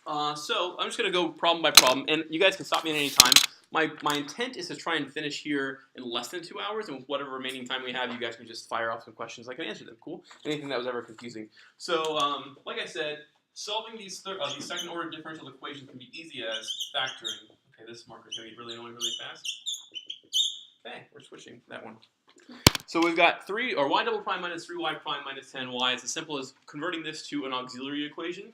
So I'm just going to go problem by problem, and you guys can stop me at any time. My intent is to try and finish here in less than 2 hours, and with whatever remaining time we have, you guys can just fire off some questions. I can answer them. Cool? Anything that was ever confusing. So, like I said, solving these second-order differential equations can be easy as factoring. Okay, this marker's going to be really annoying really fast. Okay, we're switching that one. So we've got y double prime minus 3y prime minus 10y. It's as simple as converting this to an auxiliary equation.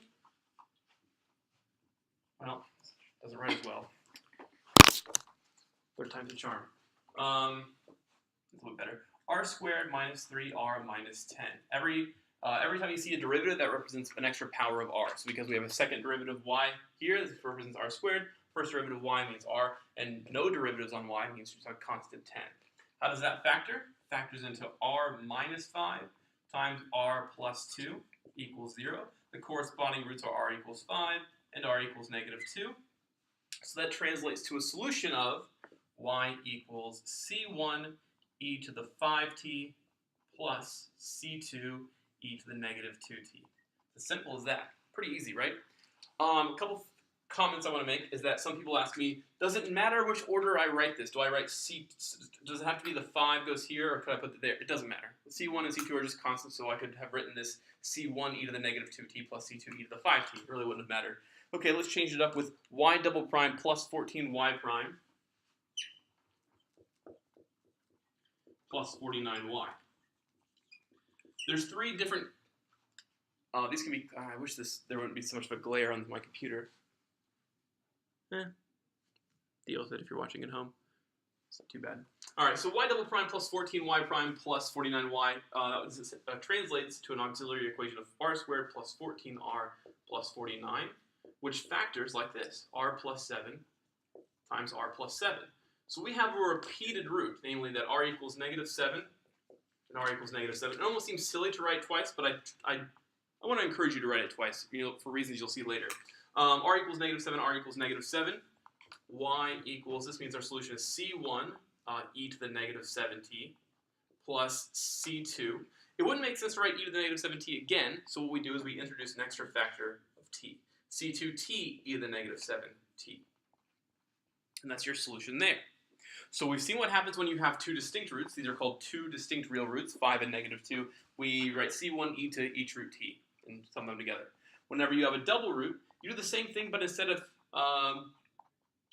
Well, doesn't write as well. Third time's a charm. It's a little bit better. R squared minus 3r minus 10. Every time you see a derivative, that represents an extra power of r. So because we have a second derivative y here, this represents r squared. First derivative of y means r, and no derivatives on y means just a constant 10. How does that factor? Factors into r minus 5 times r plus 2 equals 0. The corresponding roots are r equals 5 and r equals negative 2. So that translates to a solution of y equals c1 e to the 5t plus c2 e to the negative 2t. As simple as that. Pretty easy, right? A couple comments I want to make is that some people ask me, does it matter which order I write this? Do I write C, does it have to be the 5 goes here, or could I put it there? It doesn't matter. C1 and C2 are just constants, so I could have written this C1 e to the negative 2t plus C2 e to the 5t. It really wouldn't have mattered. Okay, let's change it up with y double prime plus 14y prime plus 49y. There's 3 different, these can be, I wish there wouldn't be so much of a glare on my computer. Deal with it if you're watching at home. It's not too bad. All right, so y double prime plus 14y prime plus 49y translates to an auxiliary equation of r squared plus 14r plus 49, which factors like this, r plus 7 times r plus 7. So we have a repeated root, namely that r equals negative 7 and r equals negative 7. It almost seems silly to write twice, but I want to encourage you to write it twice, for reasons you'll see later. R equals negative 7, r equals negative 7. Y equals, this means our solution is c1 e to the negative 7t plus c2. It wouldn't make sense to write e to the negative 7t again, so what we do is we introduce an extra factor of t. c2t e to the negative 7t. And that's your solution there. So we've seen what happens when you have 2 distinct roots. These are called 2 distinct real roots, 5 and negative 2. We write c1 e to each root t and sum them together. Whenever you have a double root, you do the same thing, but instead of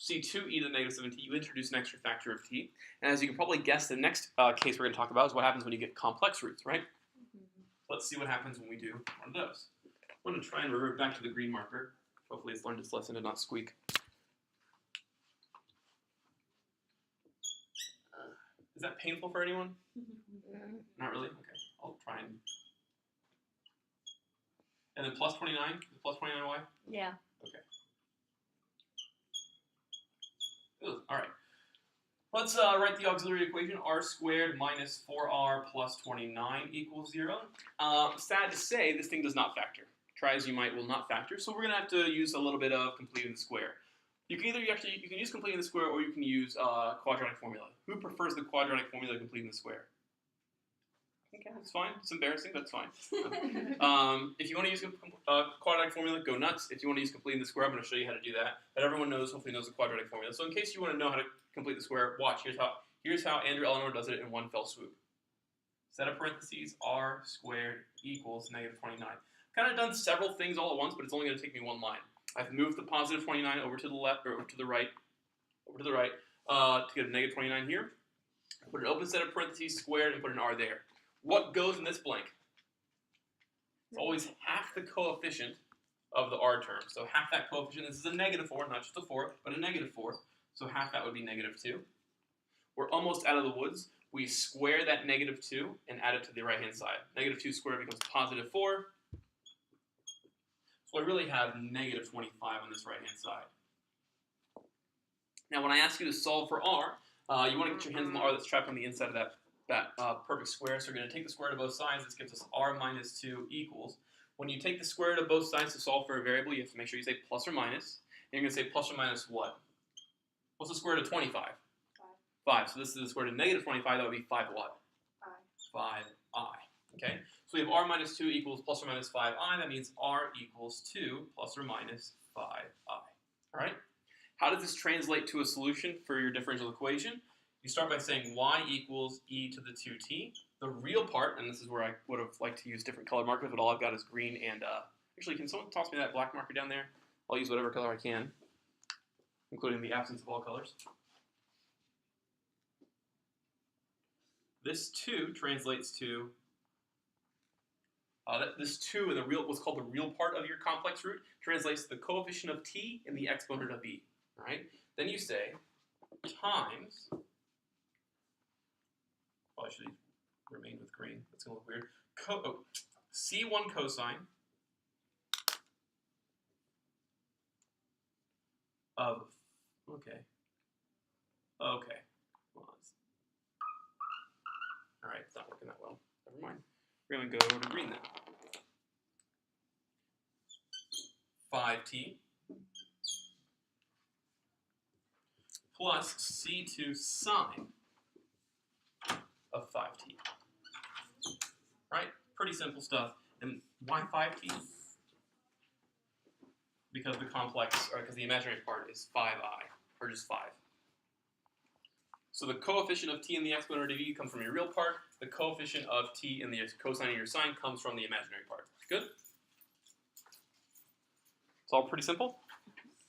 c2 e to the negative 7t, you introduce an extra factor of t. And as you can probably guess, the next case we're going to talk about is what happens when you get complex roots, right? Let's see what happens when we do one of those. I'm going to try and revert back to the green marker. Hopefully it's learned its lesson and not squeak. Is that painful for anyone? Not really? Okay, I'll try and... And then plus 29? Plus 29y? Yeah. Okay. Ooh, all right. Let's write the auxiliary equation. R squared minus 4r plus 29 equals 0. Sad to say, this thing does not factor. Try as you might, will not factor. So we're going to have to use a little bit of completing the square. You can use completing the square, or you can use quadratic formula. Who prefers the quadratic formula to completing the square? Okay, that's fine. It's embarrassing, but it's fine. If you want to use quadratic formula, go nuts. If you want to use completing the square, I'm going to show you how to do that. But everyone hopefully knows the quadratic formula. So in case you want to know how to complete the square, watch. Here's how Andrew Eleanor does it in one fell swoop. Set of parentheses, r squared equals negative 29. Kind of done several things all at once, but it's only going to take me one line. I've moved the positive 29 over to the left, or over to the right, to get a negative 29 here. Put an open set of parentheses, squared, and put an r there. What goes in this blank? It's always half the coefficient of the r term. So half that coefficient, this is a negative 4, not just a 4, but a negative 4. So half that would be negative 2. We're almost out of the woods. We square that negative 2 and add it to the right-hand side. Negative 2 squared becomes positive 4. So I really have negative 25 on this right-hand side. Now when I ask you to solve for r, you want to get your hands on the r that's trapped on the inside of that perfect square. So we're going to take the square root of both sides. This gives us r minus 2 equals. When you take the square root of both sides to solve for a variable, you have to make sure you say plus or minus. And you're going to say plus or minus what? What's the square root of 25? 5. 5. So this is the square root of negative 25. That would be 5 what? 5. 5i. Okay? So we have r minus 2 equals plus or minus 5i. That means r equals 2 plus or minus 5i. All right? How does this translate to a solution for your differential equation? You start by saying y equals e to the 2t. The real part, and this is where I would have liked to use different color markers, but all I've got is green and, actually, can someone toss me that black marker down there? I'll use whatever color I can, including the absence of all colors. This 2 translates to, this 2 in the real, what's called the real part of your complex root, translates to the coefficient of t and the exponent of e. All right? Then you say times, well, I should remain with green. That's going to look weird. C1 cosine of, okay. All right, it's not working that well. Never mind. We're going to go to green then. 5t plus c2 sine of 5t. Right? Pretty simple stuff. And why 5t? Because the complex, or because the imaginary part is 5i, or just 5. So the coefficient of t in the exponent of e comes from your real part. The coefficient of t in the cosine of your sine comes from the imaginary part. Good? It's all pretty simple.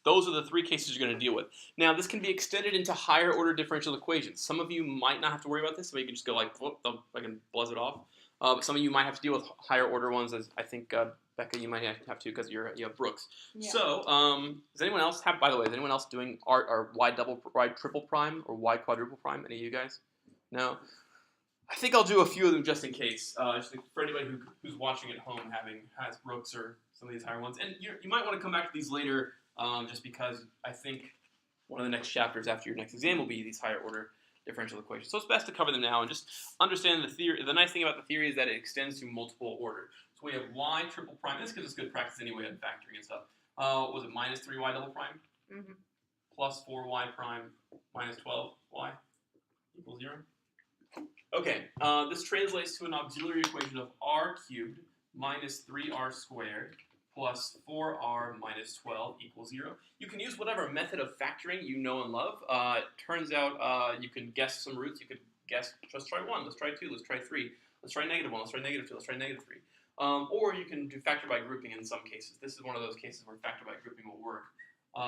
Those are the three cases you're going to deal with. Now, this can be extended into higher order differential equations. Some of you might not have to worry about this. Some of you can just go like, whoop, I can buzz it off. But some of you might have to deal with higher order ones, as I think, Becca, you might have to because you have Brooks. Yeah. So, does anyone else have, by the way, is anyone else doing or y triple prime or y quadruple prime? Any of you guys? No? I think I'll do a few of them just in case. Just for anybody who's watching at home has Brooks or some of these higher ones. And you might want to come back to these later just because I think one of the next chapters after your next exam will be these higher order differential equations. So it's best to cover them now and just understand the theory. The nice thing about the theory is that it extends to multiple order. So we have y triple prime. This gives us good practice anyway on factoring and stuff. Was it minus 3y double prime? Mm-hmm. Plus 4y prime minus 12y equals 0. Okay, this translates to an auxiliary equation of r cubed minus 3r squared plus 4r minus 12 equals 0. You can use whatever method of factoring you know and love. It turns out you can guess some roots. You could guess, let's try 1, let's try 2, let's try 3, let's try negative 1, let's try negative 2, let's try negative 3. Or you can do factor by grouping in some cases. This is one of those cases where factor by grouping will work.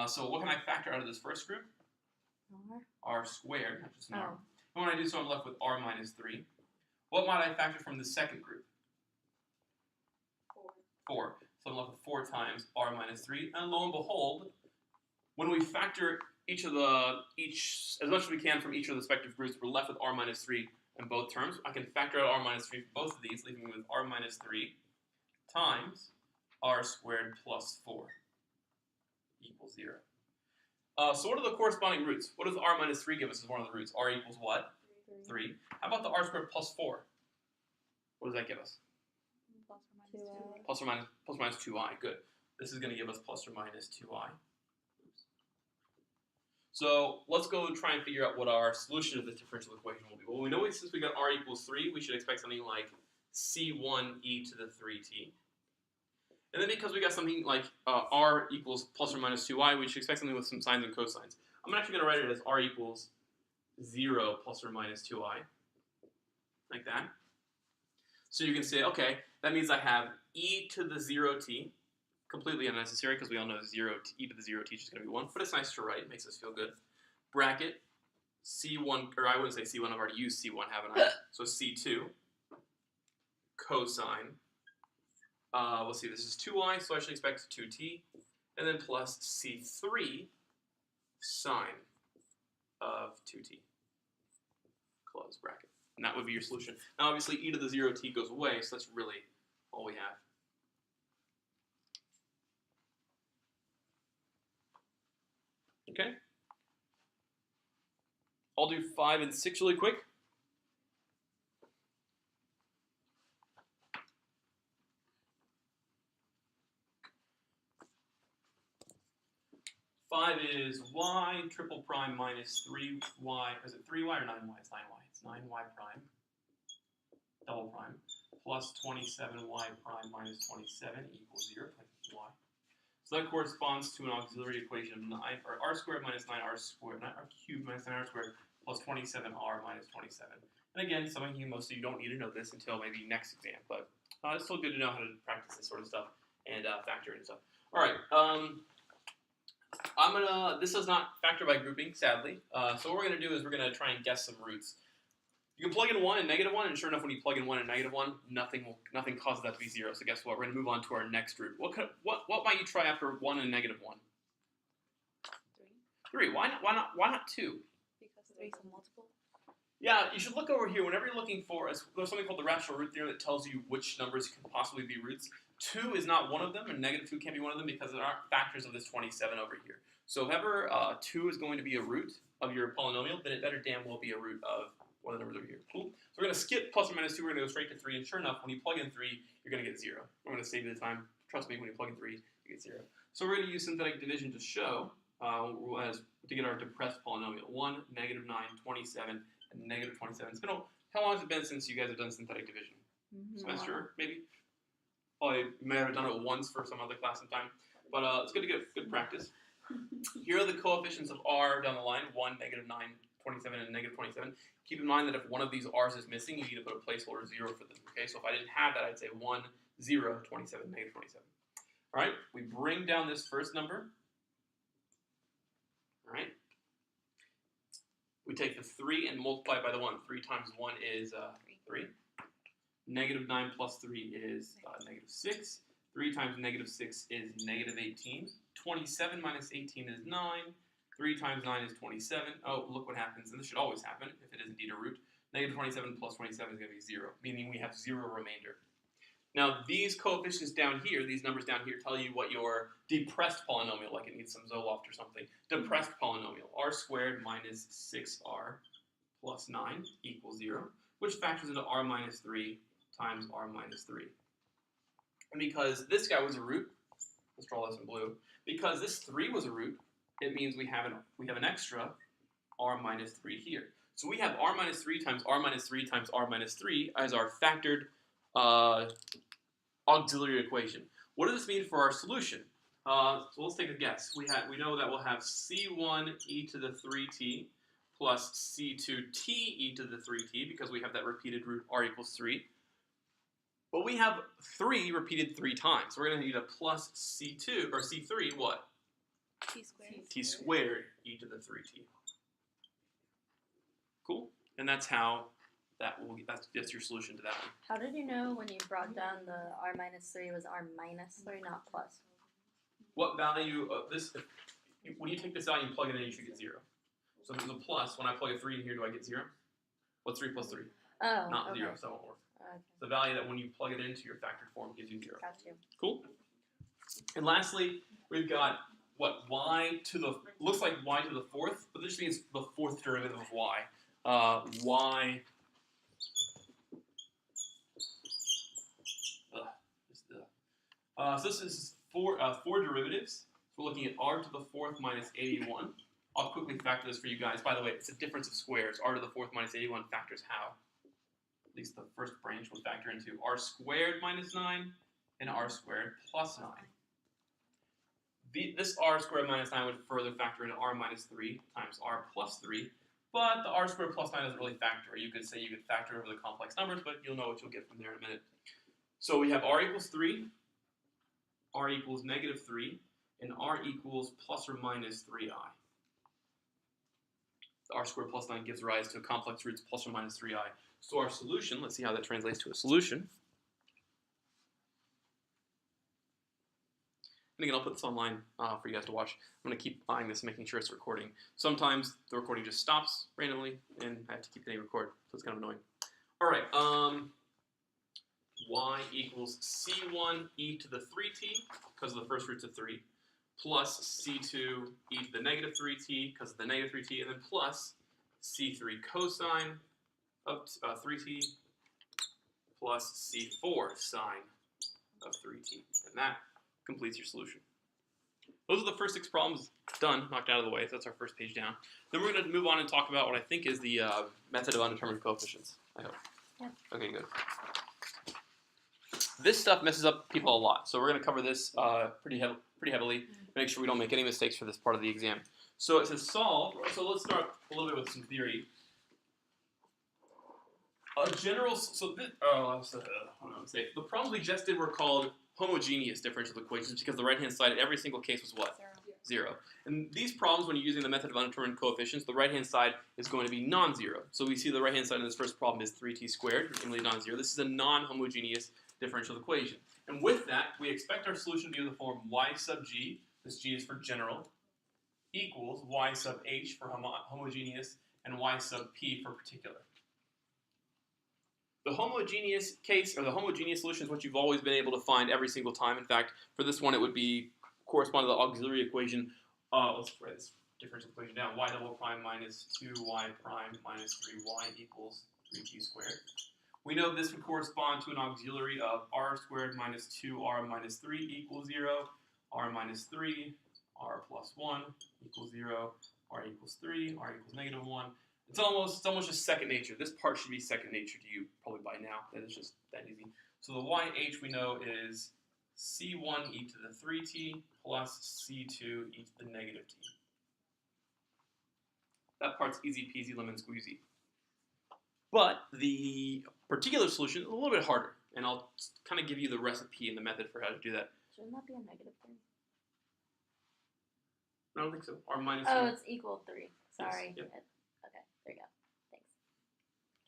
So what can I factor out of this first group? R squared, not just an r. And when I do so, I'm left with r minus 3. What might I factor from the second group? 4. So I'm left with 4 times r minus 3. And lo and behold, when we factor as much as we can from each of the respective groups, we're left with r minus 3 in both terms. I can factor out r minus 3 for both of these, leaving me with r minus 3 times r squared plus 4 equals 0. So what are the corresponding roots? What does r minus 3 give us as one of the roots? R equals what? 3. How about the r squared plus 4? What does that give us? Plus or minus 2i. Good. This is going to give us plus or minus 2i. So let's go try and figure out what our solution of this differential equation will be. Well, we know since we got r equals 3, we should expect something like c1 e to the 3t. And then because we got something like r equals plus or minus 2i, we should expect something with some sines and cosines. I'm actually going to write it as r equals 0 plus or minus 2i, like that. So you can say, okay, that means I have e to the 0t, completely unnecessary because we all know e to the 0t is just going to be 1, but it's nice to write, it makes us feel good. Bracket, c1, or I wouldn't say c1, I've already used c1, haven't I? So c2, cosine, let's see, this is 2i, so I should expect 2t, and then plus c3 sine of 2t, close bracket. And that would be your solution. Now, obviously, e to the 0t goes away, so that's really all we have. Okay? I'll do 5 and 6 really quick. Five is y triple prime minus 3y. Is it 3y or 9y? It's 9y. It's 9y prime, double prime, plus 27y prime minus 27 equals 0. Y. So that corresponds to an auxiliary equation of 9, or r squared minus 9r squared, not r cubed minus 9r squared, plus 27r minus 27. And again, most of you don't need to know this until maybe next exam, but it's still good to know how to practice this sort of stuff and factor and stuff. All right, this does not factor by grouping, sadly. So what we're gonna do is we're gonna try and guess some roots. You can plug in 1 and negative 1, and sure enough, when you plug in 1 and negative 1, nothing causes that to be 0. So guess what? We're going to move on to our next root. What might you try after 1 and negative 1? 3. Why not 2? Because 3 is a multiple. Yeah, you should look over here. Whenever you're looking for, there's something called the rational root theorem that tells you which numbers can possibly be roots. 2 is not one of them, and negative 2 can't be one of them because there aren't factors of this 27 over here. So if ever 2 is going to be a root of your polynomial, then it better damn well be a root of one of the numbers over here. Cool. So we're going to skip plus or minus 2. We're going to go straight to 3. And sure enough, when you plug in 3, you're going to get 0. I'm going to save you the time. Trust me, when you plug in 3, you get 0. So we're going to use synthetic division to show, to get our depressed polynomial. 1, negative 9, 27, and negative 27. How long has it been since you guys have done synthetic division? Semester, maybe? Oh, you may have done it once for some other class sometime. But it's good to get good practice. Here are the coefficients of r down the line. 1, negative 9, 27, and negative 27. Keep in mind that if one of these r's is missing, you need to put a placeholder 0 for them. Okay, so if I didn't have that, I'd say 1, 0, 27, negative 27. All right, we bring down this first number. All right. We take the 3 and multiply it by the 1. 3 times 1 is 3. Negative 9 plus 3 is negative 6. 3 times negative 6 is negative 18. 27 minus 18 is 9. 3 times 9 is 27. Oh, look what happens, and this should always happen if it is indeed a root. Negative 27 plus 27 is going to be 0, meaning we have 0 remainder. Now, these coefficients down here, these numbers down here, tell you what your depressed polynomial, like it needs some Zoloft or something, depressed polynomial, r squared minus 6r plus 9 equals 0, which factors into r minus 3 times r minus 3. And because this guy was a root, let's draw this in blue, because this 3 was a root, it means we have an extra r minus 3 here. So we have r minus 3 times r minus 3 times r minus 3 as our factored auxiliary equation. What does this mean for our solution? So let's take a guess. We know that we'll have c1 e to the 3t plus c2t e to the 3t because we have that repeated root r equals 3. But we have 3 repeated 3 times. So we're going to need a plus c2 or c3 what? T squared. T squared e to the 3t. Cool? And that's how that's your solution to that one. How did you know when you brought down the r minus 3 was r minus 3, not plus? What value of this, when you take this out and you plug it in, you should get 0. So if it's a plus, when I plug a 3 in here, do I get 0? What's 3 plus 3? Oh, Not okay. 0, so it won't work. Okay. It's the value that when you plug it into your factored form gives you 0. Got you. Cool? And lastly, we've got what, looks like y to the 4th, but this just means the 4th derivative of y. Y, so this is four derivatives. So we're looking at r to the 4th minus 81. I'll quickly factor this for you guys. By the way, it's a difference of squares. R to the 4th minus 81 factors how? At least the first branch will factor into r squared minus 9 and r squared plus 9. This r squared minus 9 would further factor into r minus 3 times r plus 3. But the r squared plus 9 doesn't really factor. You could say you could factor over the complex numbers, but you'll know what you'll get from there in a minute. So we have r equals 3, r equals negative 3, and r equals plus or minus 3i. The r squared plus 9 gives rise to complex roots plus or minus 3i. So our solution, let's see how that translates to a solution. And again, I'll put this online for you guys to watch. I'm going to keep eyeing this, making sure it's recording. Sometimes the recording just stops randomly, and I have to keep the name record, so it's kind of annoying. All right, y equals c1 e to the 3t, because of the first roots of 3, plus c2 e to the negative 3t, because of the negative 3t, and then plus c3 cosine of 3t, plus c4 sine of 3t. And that completes your solution. Those are the first 6 problems done, knocked out of the way. So that's our first page down. Then we're going to move on and talk about what I think is the method of undetermined coefficients, I hope. Yep. Okay, good. This stuff messes up people a lot, so we're going to cover this pretty heavily. Make sure we don't make any mistakes for this part of the exam. So it says solve. So let's start a little bit with some theory. A general. So this. The problems we just did were called homogeneous differential equations because the right-hand side in every single case was what? 0. And these problems, when you're using the method of undetermined coefficients, the right-hand side is going to be non-zero. So we see the right-hand side in this first problem is 3t squared, namely non-zero. This is a non-homogeneous differential equation. And with that, we expect our solution to be in the form y sub g, this g is for general, equals y sub h for homogeneous, and y sub p for particular. The homogeneous case, or the homogeneous solution, is what you've always been able to find every single time. In fact, for this one, it would be correspond to the auxiliary equation. Let's write this differential equation down. Y double prime minus 2y prime minus 3y equals 3t squared. We know this would correspond to an auxiliary of r squared minus 2r minus 3 equals 0, r minus 3, r plus 1 equals 0, r equals 3, r equals negative 1. It's almost just second nature. This part should be second nature to you probably by now. That is just that easy. So the YH we know is C1 e to the 3t plus C2 e to the negative t. That part's easy peasy lemon squeezy. But the particular solution is a little bit harder, and I'll kind of give you the recipe and the method for how to do that. Shouldn't that be a negative 3? I don't think so. R minus Oh, 1. it's equal 3. Sorry. Yes, yep. Okay, there you go. Thanks.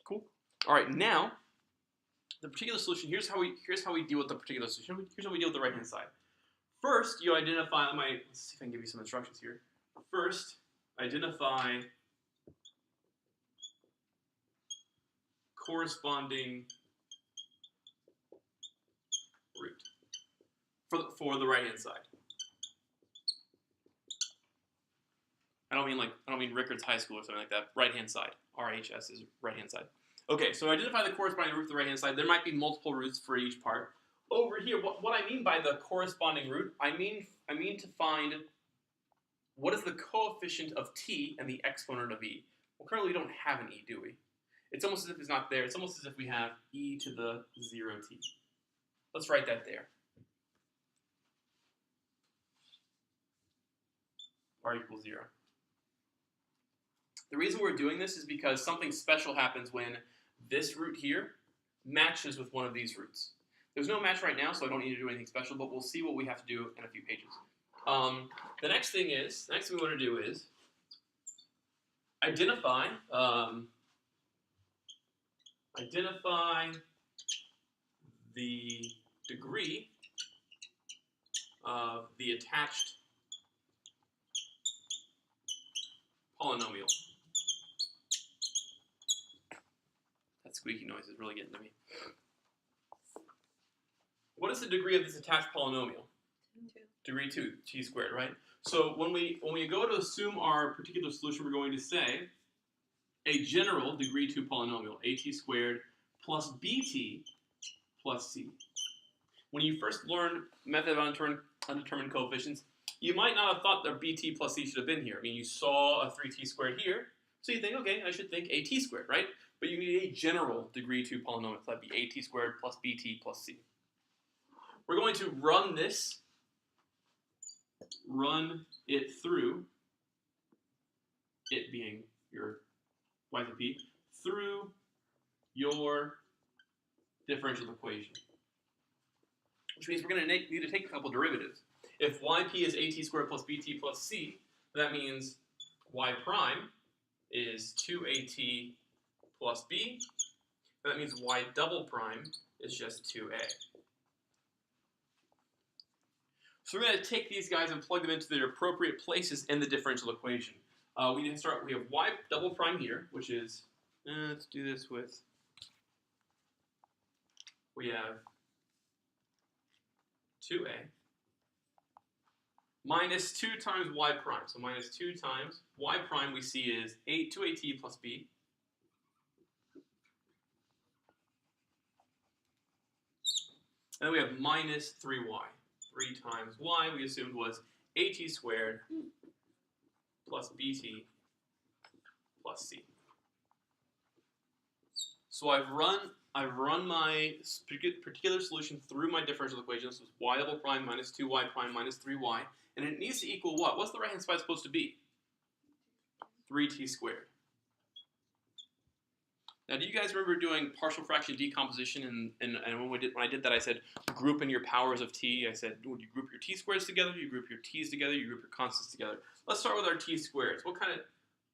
Cool. All right, now the particular solution. Here's how we deal with the particular solution. Here's how we deal with the right hand side. First, you identify. Let's see if I can give you some instructions here. First, identify corresponding root for the right hand side. I don't mean Rickards High School or something like that. Right hand side. RHS is right hand side. Okay, so identify the corresponding root for the right hand side. There might be multiple roots for each part. Over here, what I mean by the corresponding root, I mean to find what is the coefficient of t and the exponent of e. Well, currently we don't have an e, do we? It's almost as if it's not there. It's almost as if we have e to the 0t. Let's write that there. R equals 0. The reason we're doing this is because something special happens when this root here matches with one of these roots. There's no match right now, so I don't need to do anything special, but we'll see what we have to do in a few pages. The next thing we want to do is identify the degree of the attached polynomial. That squeaky noise is really getting to me. What is the degree of this attached polynomial? 2. Degree 2, t squared, right? So when we go to assume our particular solution, we're going to say a general degree 2 polynomial, at squared plus bt plus c. When you first learned method of undetermined coefficients, you might not have thought that bt plus c should have been here. I mean, you saw a 3t squared here, so you think, okay, I should think at squared, right? But you need a general degree 2 polynomial, so that'd be at squared plus bt plus c. We're going to run it through, it being your y to p, through your differential equation. Which means we're going to need to take a couple derivatives. If yp is at squared plus bt plus c, that means y prime is 2at plus b. That means y double prime is just 2a. So we're going to take these guys and plug them into their appropriate places in the differential equation. We have y double prime here, which is, let's do this with, we have 2a minus 2 times y prime. So minus 2 times y prime we see is 2at plus b. And then we have minus 3y. 3 times y we assumed was at squared plus bt plus c. So I've run I've run my particular solution through my differential equation. This is y double prime minus 2y prime minus 3y. And it needs to equal what? What's the right-hand side supposed to be? 3t squared. Now, do you guys remember doing partial fraction decomposition? And when I did that, I said group in your powers of t. I said, would you group your t squares together? You group your t's together. You group your constants together. Let's start with our t squares.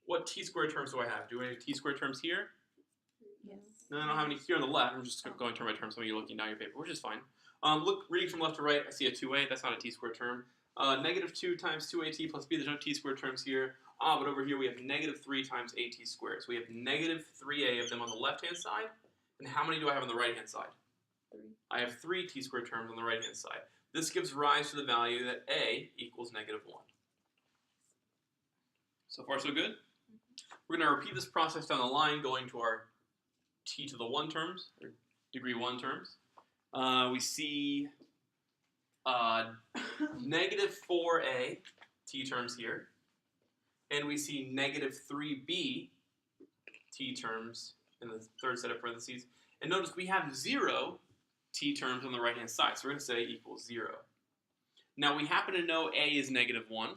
What t squared terms do I have? Do I have t squared terms here? Yes. No, I don't have any here on the left. I'm just going term by term. Some of you are looking down your paper, which is fine. Reading from left to right, I see a 2a. That's not a t squared term. Negative 2 times 2at plus b. There's no t squared terms here. But over here we have negative 3 times at squared. So we have negative 3a of them on the left-hand side. And how many do I have on the right-hand side? 3. I have 3 t squared terms on the right-hand side. This gives rise to the value that a equals negative 1. So far, so good? We're going to repeat this process down the line, going to our t to the 1 terms, or degree 1 terms. We see negative 4a t terms here. And we see negative 3b t terms in the third set of parentheses. And notice we have 0 t terms on the right-hand side. So we're going to say equals 0. Now we happen to know a is negative 1.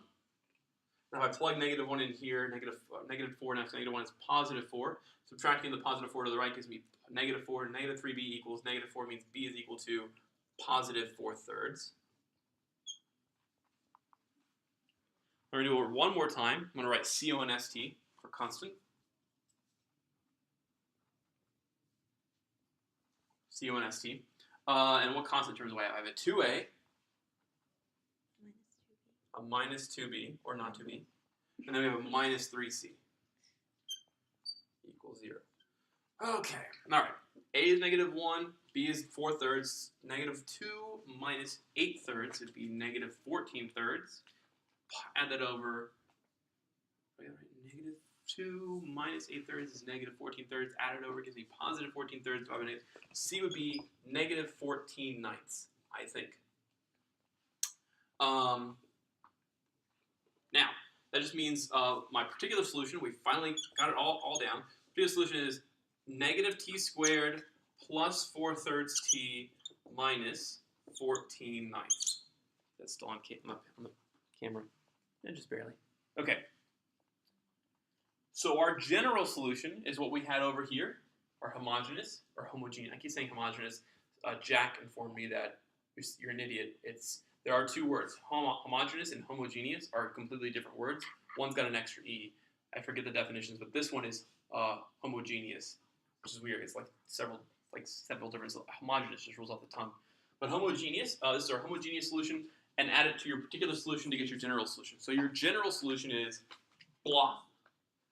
Now if I plug negative 1 in here, negative 4 next to negative 1 is positive 4. Subtracting the positive 4 to the right gives me negative 4. Negative 3b equals negative 4 means b is equal to positive 4/3. I'm going to do it one more time. I'm going to write CONST for constant. CONST. And what constant terms do I have? I have a 2a, a minus 2b, or not 2b, and then we have a minus 3c equals 0. Okay, all right. A is negative 1, b is 4/3. Negative 2 minus 8/3 would be negative 14/3. Add that over. Negative 2 minus 8/3 is negative 14/3. Add it over gives me positive 14/3. C would be negative 14/9, I think. Now, that just means my particular solution, we finally got it all down. The particular solution is negative t squared plus 4/3 t minus 14/9. That's still on the camera. Yeah, just barely. Okay. So our general solution is what we had over here, our homogeneous, or homogeneous. I keep saying homogeneous. Jack informed me that you're an idiot. There are two words. Homogeneous and homogeneous are completely different words. One's got an extra E. I forget the definitions, but this one is homogeneous, which is weird. It's like several different. Homogeneous just rolls off the tongue. But homogeneous, this is our homogeneous solution, and add it to your particular solution to get your general solution. So your general solution is blah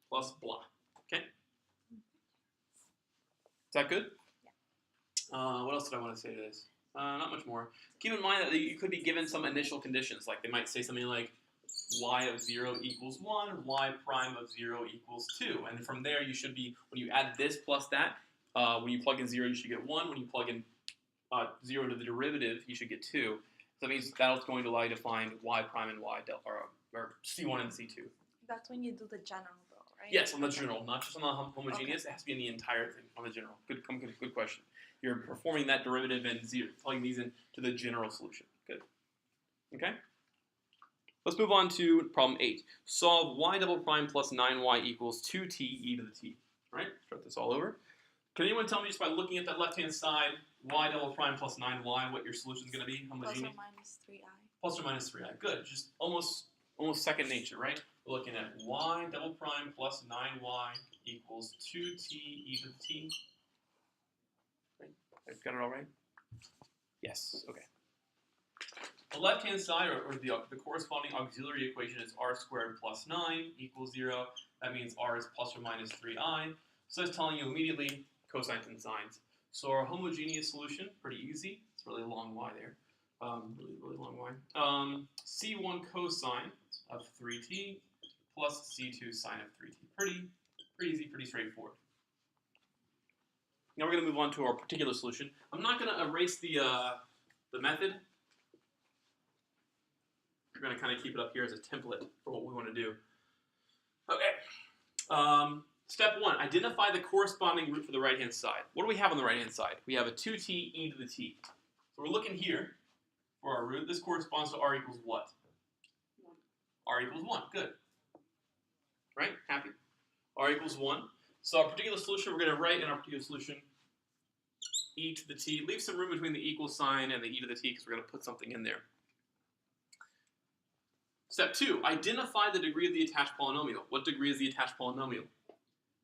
plus blah. Okay? Is that good? Yeah. What else did I want to say to this? Not much more. Keep in mind that you could be given some initial conditions. Like they might say something like y of 0 equals 1, y prime of 0 equals 2. And from there you should be, when you add this plus that, when you plug in 0 you should get 1. When you plug in 0 to the derivative you should get 2. So that means that's going to allow you to find y prime and y delta, or C1 and C2. That's when you do the general though, right? Yes, on the general, not just on the homogeneous. Okay. It has to be in the entire thing on the general. Good question. You're performing that derivative and plugging these in to the general solution. Good. Okay? Let's move on to problem 8. Solve y double prime plus 9y equals 2t e to the t. All right? Start this all over. Can anyone tell me just by looking at that left-hand side, y double prime plus 9y, what your solution is going to be? Homogeneous? Plus or minus 3i. Plus or minus 3i. Good. Just almost second nature, right? We're looking at y double prime plus 9y equals 2t e to the t. Right? I've got it all right? Yes. Okay. The left-hand side, or the corresponding auxiliary equation is r squared plus 9 equals 0. That means r is plus or minus 3i. So it's telling you immediately cosines and sines. So our homogeneous solution, pretty easy. It's really a long y there. Really long y. C1 cosine of 3t plus C2 sine of 3t. Pretty easy, pretty straightforward. Now we're going to move on to our particular solution. I'm not going to erase the method. We're going to kind of keep it up here as a template for what we want to do. Okay. Step 1, identify the corresponding root for the right-hand side. What do we have on the right-hand side? We have a 2t e to the t. So we're looking here for our root. This corresponds to r equals what? 1. R equals 1. Good. Right? Happy? R equals 1. So our particular solution, we're going to write in our particular solution e to the t. Leave some room between the equal sign and the e to the t because we're going to put something in there. Step 2, identify the degree of the attached polynomial. What degree is the attached polynomial?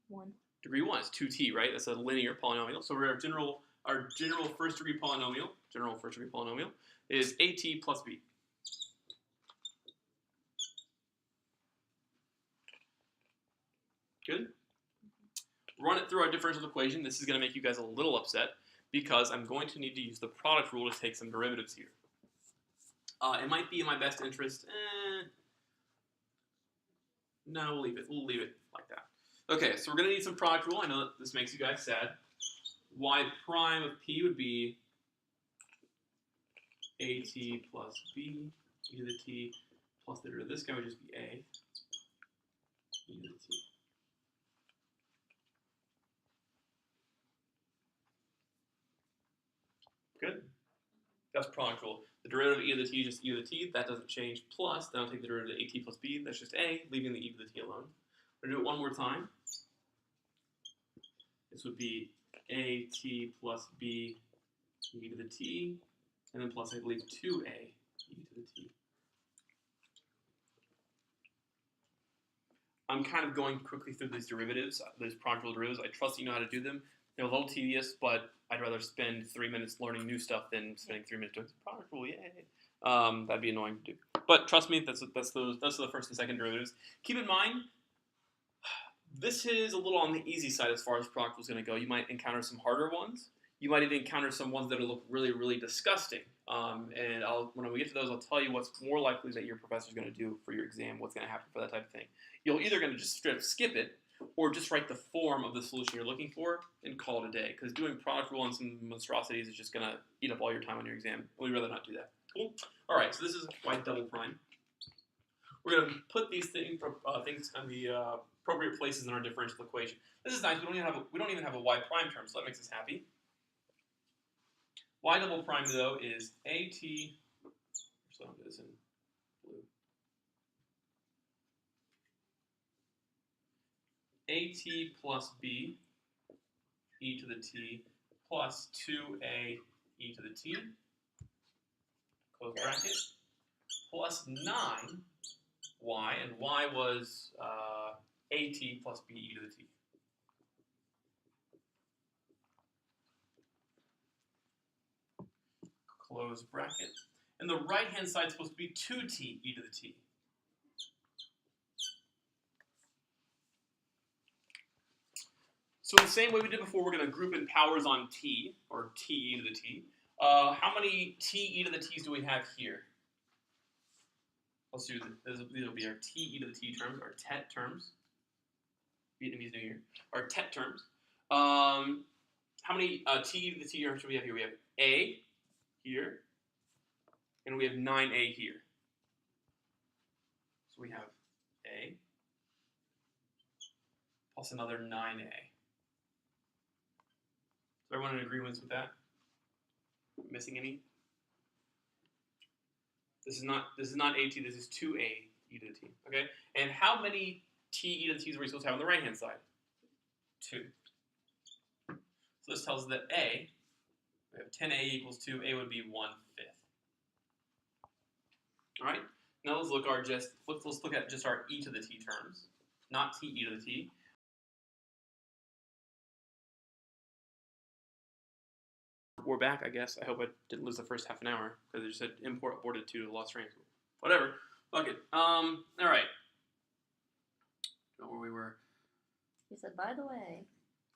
1. Degree 1 is 2t, right? That's a linear polynomial. So our general first degree polynomial, is at plus b. Good? Run it through our differential equation. This is going to make you guys a little upset because I'm going to need to use the product rule to take some derivatives here. It might be in my best interest. No, we'll leave it. We'll leave it like that. Okay, so we're going to need some product rule. I know that this makes you guys sad. Y prime of p would be at plus b e to the t plus the derivative of this guy would just be a e to the t. Good? That's product rule. The derivative of e to the t is just e to the t. That doesn't change. Plus, then I'll take the derivative of at plus b. That's just a, leaving the e to the t alone. We're going to do it one more time. This would be at plus b e to the t, and then plus, I believe, 2a e to the t. I'm kind of going quickly through these derivatives, these product rule derivatives. I trust you know how to do them. They're a little tedious, but I'd rather spend 3 minutes learning new stuff than spending 3 minutes doing the product rule. Yay! That'd be annoying to do. But trust me, that's the first and second derivatives. Keep in mind, this is a little on the easy side as far as product rule is going to go. You might encounter some harder ones. You might even encounter some ones that will look really, really disgusting. And when we get to those, I'll tell you what's more likely that your professor's going to do for your exam, what's going to happen for that type of thing. You're either going to just straight up skip it, or just write the form of the solution you're looking for and call it a day. Because doing product rule and some monstrosities is just going to eat up all your time on your exam. We'd rather not do that. Cool? All right, so this is y double prime. We're going to put these things on the appropriate places in our differential equation. This is nice. We don't even have a y prime term, so that makes us happy. Y double prime, though, is at, so I'll do this in blue. At plus b e to the t plus 2a e to the t, close bracket, plus 9y, and y was at plus b e to the t. Close bracket. And the right-hand side is supposed to be 2t e to the t. So in the same way we did before, we're going to group in powers on t, or t e to the t. How many t e to the t's do we have here? Let's do this. These will be our t e to the t terms, our tet terms. Vietnamese New Year. Our tet terms. How many t e to the t terms do we have here? We have a here, and we have 9a here. So we have a plus another 9a. Is everyone in agreement with that? Missing any? This is not at, this is 2a e to the t. Okay? And how many t e to the t's are we supposed to have on the right-hand side? 2. So this tells us that a, we have 10a equals 2, a would be 1/5. Alright? Now let's look at just our e to the t terms, not t e to the t. We're back, I guess. I hope I didn't lose the first half an hour because it just said import aborted to lost train. Whatever. Fuck it. Alright. Know where we were. You said, by the way.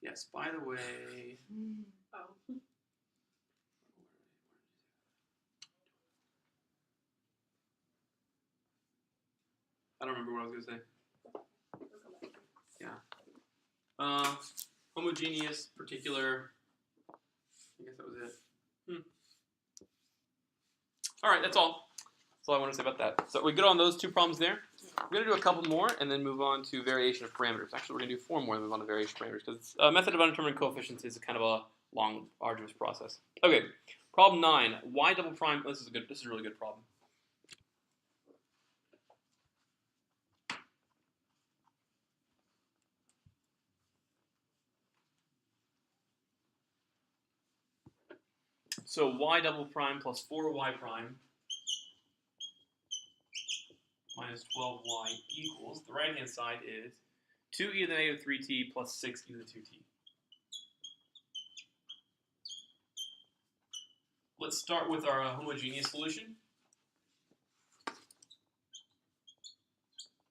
Yes, by the way. Oh. I don't remember what I was going to say. We'll come back. Yeah. Homogeneous, particular. I guess that was it. All right, that's all. That's all I want to say about that. So we good on those two problems there. We're going to do a couple more and then move on to variation of parameters. Actually, we're going to do 4 more and move on to variation of parameters because a method of undetermined coefficients is kind of a long, arduous process. Okay, problem 9. Y double prime. This is a really good problem. So y double prime plus 4y prime minus 12y equals, the right-hand side is 2e to the negative 3t plus 6e to the 2t. Let's start with our homogeneous solution.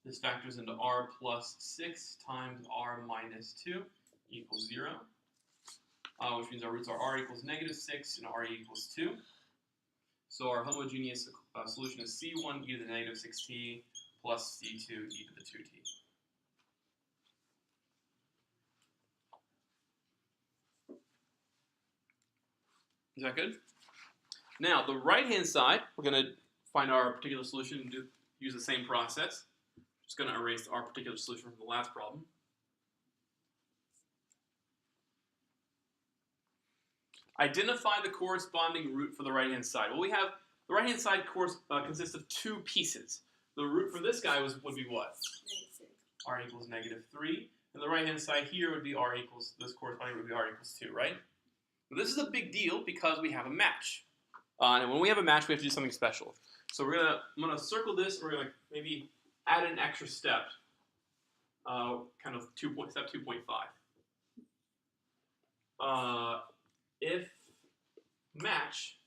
This factors into r plus 6 times r minus 2 equals 0, which means our roots are r equals negative 6 and r equals 2. So our homogeneous solution is c1 e to the negative 6t plus c2 e to the 2t. Is that good? Now, the right-hand side, we're going to find our particular solution and use the same process. Just going to erase our particular solution from the last problem. Identify the corresponding root for the right-hand side. Well, we have the right-hand side consists of 2 pieces. The root for this guy would be what? R equals negative 3. And the right-hand side here would be r equals, this corresponding root would be r equals 2, right? Now, this is a big deal because we have a match. And when we have a match, we have to do something special. So I'm gonna circle this, and we're gonna maybe add an extra step, kind of step 2.5. If match,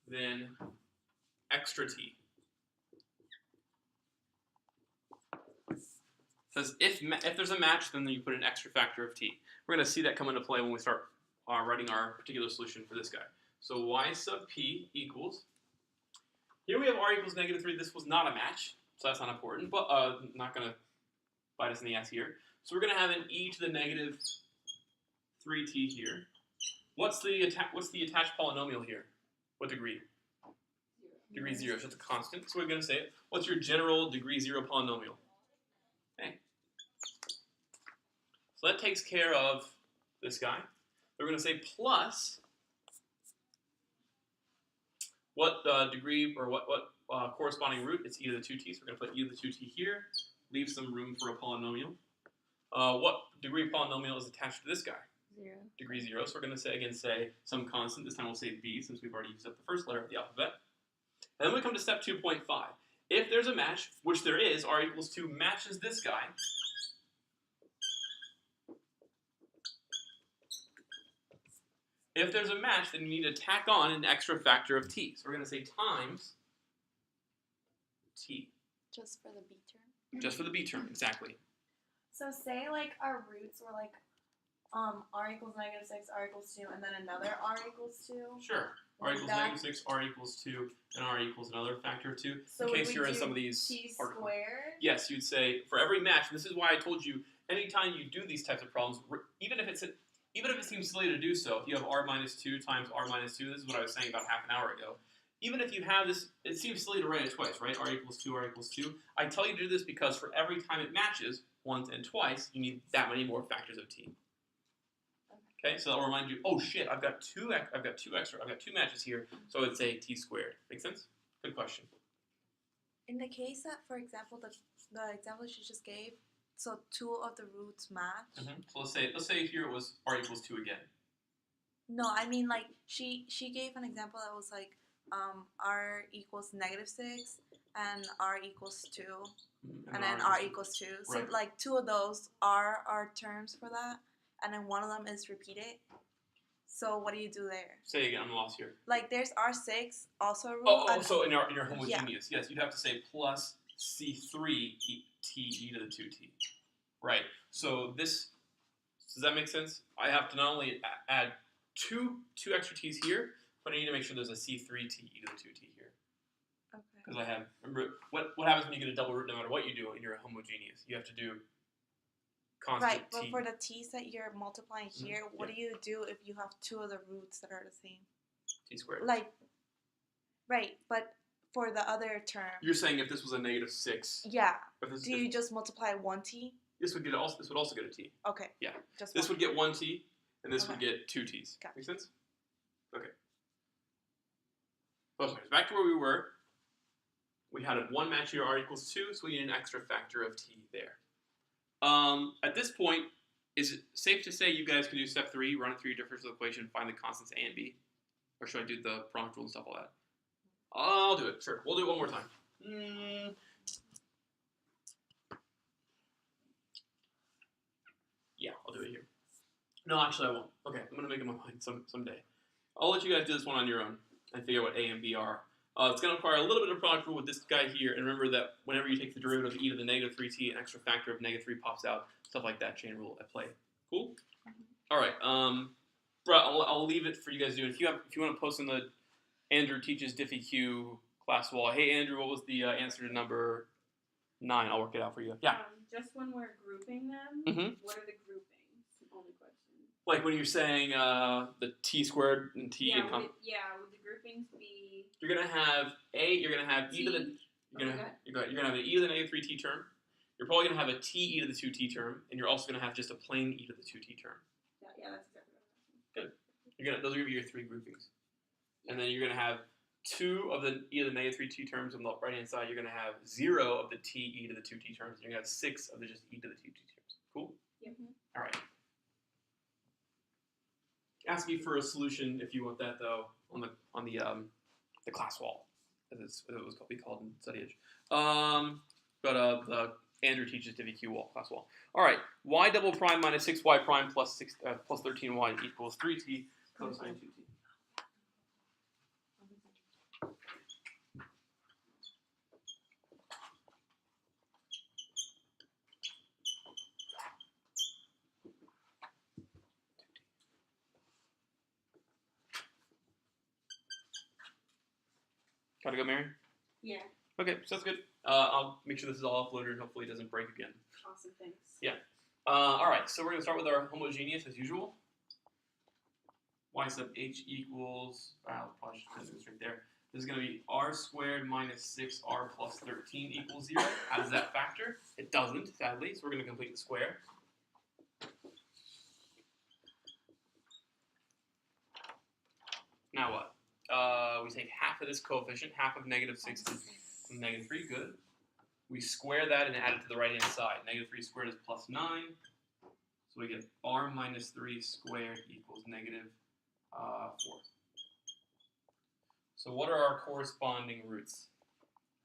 then extra t. It says if there's a match, then you put an extra factor of t. We're going to see that come into play when we start writing our particular solution for this guy. So y sub p equals, here we have r equals negative 3. This was not a match, so that's not important, but not going to bite us in the ass here. So we're going to have an e to the negative 3t here. What's the attached polynomial here? What degree? 0. Degree 0, so it's a constant. So we're going to say, what's your general degree 0 polynomial? Okay. So that takes care of this guy. We're going to say plus what degree or what corresponding root? It's e to the 2t. So we're going to put e to the 2t here. Leave some room for a polynomial. What degree polynomial is attached to this guy? 0. Degree 0. So we're going to say some constant. This time we'll say b, since we've already used up the first letter of the alphabet. And then we come to step 2.5. If there's a match, which there is, r equals 2 matches this guy. If there's a match, then you need to tack on an extra factor of t. So we're going to say times t. Just for the B term. Just for the b term, exactly. So say like our roots were like r equals negative 6, r equals 2, and then another r equals 2. Sure. R equals That- negative 6, r equals 2, and r equals another factor of 2. So in would case we you're in do some of these t articles. squared? Yes, you'd say for every match, and this is why I told you, anytime you do these types of problems, even if it seems silly to do so, if you have r minus 2 times r minus 2, this is what I was saying about half an hour ago. Even if you have this, it seems silly to write it twice, right? R equals 2, r equals 2. I tell you to do this because for every time it matches, once and twice, you need that many more factors of t. Okay, so that'll remind you, oh shit, I've got two matches here, so I would say t squared. Make sense? Good question. In the case that, for example, the example she just gave, so 2 of the roots match. So let's say here it was r equals 2 again. No, I mean like she gave an example that was like r equals negative 6 and r equals 2 and then r equals 2. So Right. like 2 of those are terms for that, and then one of them is repeated. So what do you do there? Say again, I'm lost here. Like there's r6 also a root. Oh, and so in your homogeneous, yes, you'd have to say plus c3 t e to the 2t. Right. So does that make sense? I have to not only add two extra t's here, but I need to make sure there's a c3 t e to the 2t here. Okay. Because remember, what happens when you get a double root no matter what you do and you're homogeneous? You have to do constant Right, but t. for the t's that you're multiplying here, what do you do if you have 2 of the roots that are the same? T squared. Like, right, but for the other term. You're saying if this was a -6, Yeah. if this, Do you just multiply 1t? this would also get a t. Okay. Yeah. Just This one. would get 1t, and this would Okay. get 2t's. Gotcha. Make sense? Okay. Okay, so back to where we were. We had a 1 match here, r equals 2, so we need an extra factor of t there. At this point, is it safe to say you guys can do step 3, run it through your differential equation, find the constants a and b? Or should I do the product rule and stuff, all that? I'll do it, sure. We'll do it one more time. Yeah, I'll do it here. No, actually I won't. Okay, I'm going to make up my mind someday. I'll let you guys do this one on your own and figure out what a and b are. It's going to require a little bit of product rule with this guy here, and remember that whenever you take the derivative of e to the -3t, an extra factor of -3 pops out, stuff like that, chain rule at play. Cool? All right, bro, I'll leave it for you guys to do. If you want to post on the Andrew Teaches DiffyQ class wall, hey Andrew, what was the answer to number 9? I'll work it out for you. Yeah. Just when we're grouping them, what are the groupings? Only question. Like when you're saying the t squared and t and Would the groupings be? you're gonna have you're gonna have e to the T? you're gonna have an e to the -3t term. You're probably gonna have a t e to the 2t term, and you're also gonna have just a plain e to the 2t term. Yeah, that's exactly what Those are gonna be your 3 groupings, and then you're gonna have 2 of the e to the -3t terms on the right hand side. You're gonna have 0 of the t e to the 2t terms, and you're gonna have 6 of the just e to the 2t terms. Cool. All right. Ask me for a solution if you want that though on the class wall, as it was called in study edge. The Andrew Teaches DiffyQ wall, class wall. All right, y double prime minus 6y prime plus 13y equals 3t cosine 2t. Gotta go, Mary? Yeah. Okay, sounds good. I'll make sure this is all uploaded and hopefully it doesn't break again. Awesome, thanks. Yeah. All right, so we're going to start with our homogeneous as usual. Y sub h equals, probably should put this right there. This is going to be r squared minus 6r plus 13 equals 0. How does that factor? It doesn't, sadly, so we're going to complete the square. Now what? We take half of this coefficient, half of -6 is -3, good. We square that and add it to the right-hand side. -3 squared is plus 9. So we get r minus 3 squared equals -4. So what are our corresponding roots?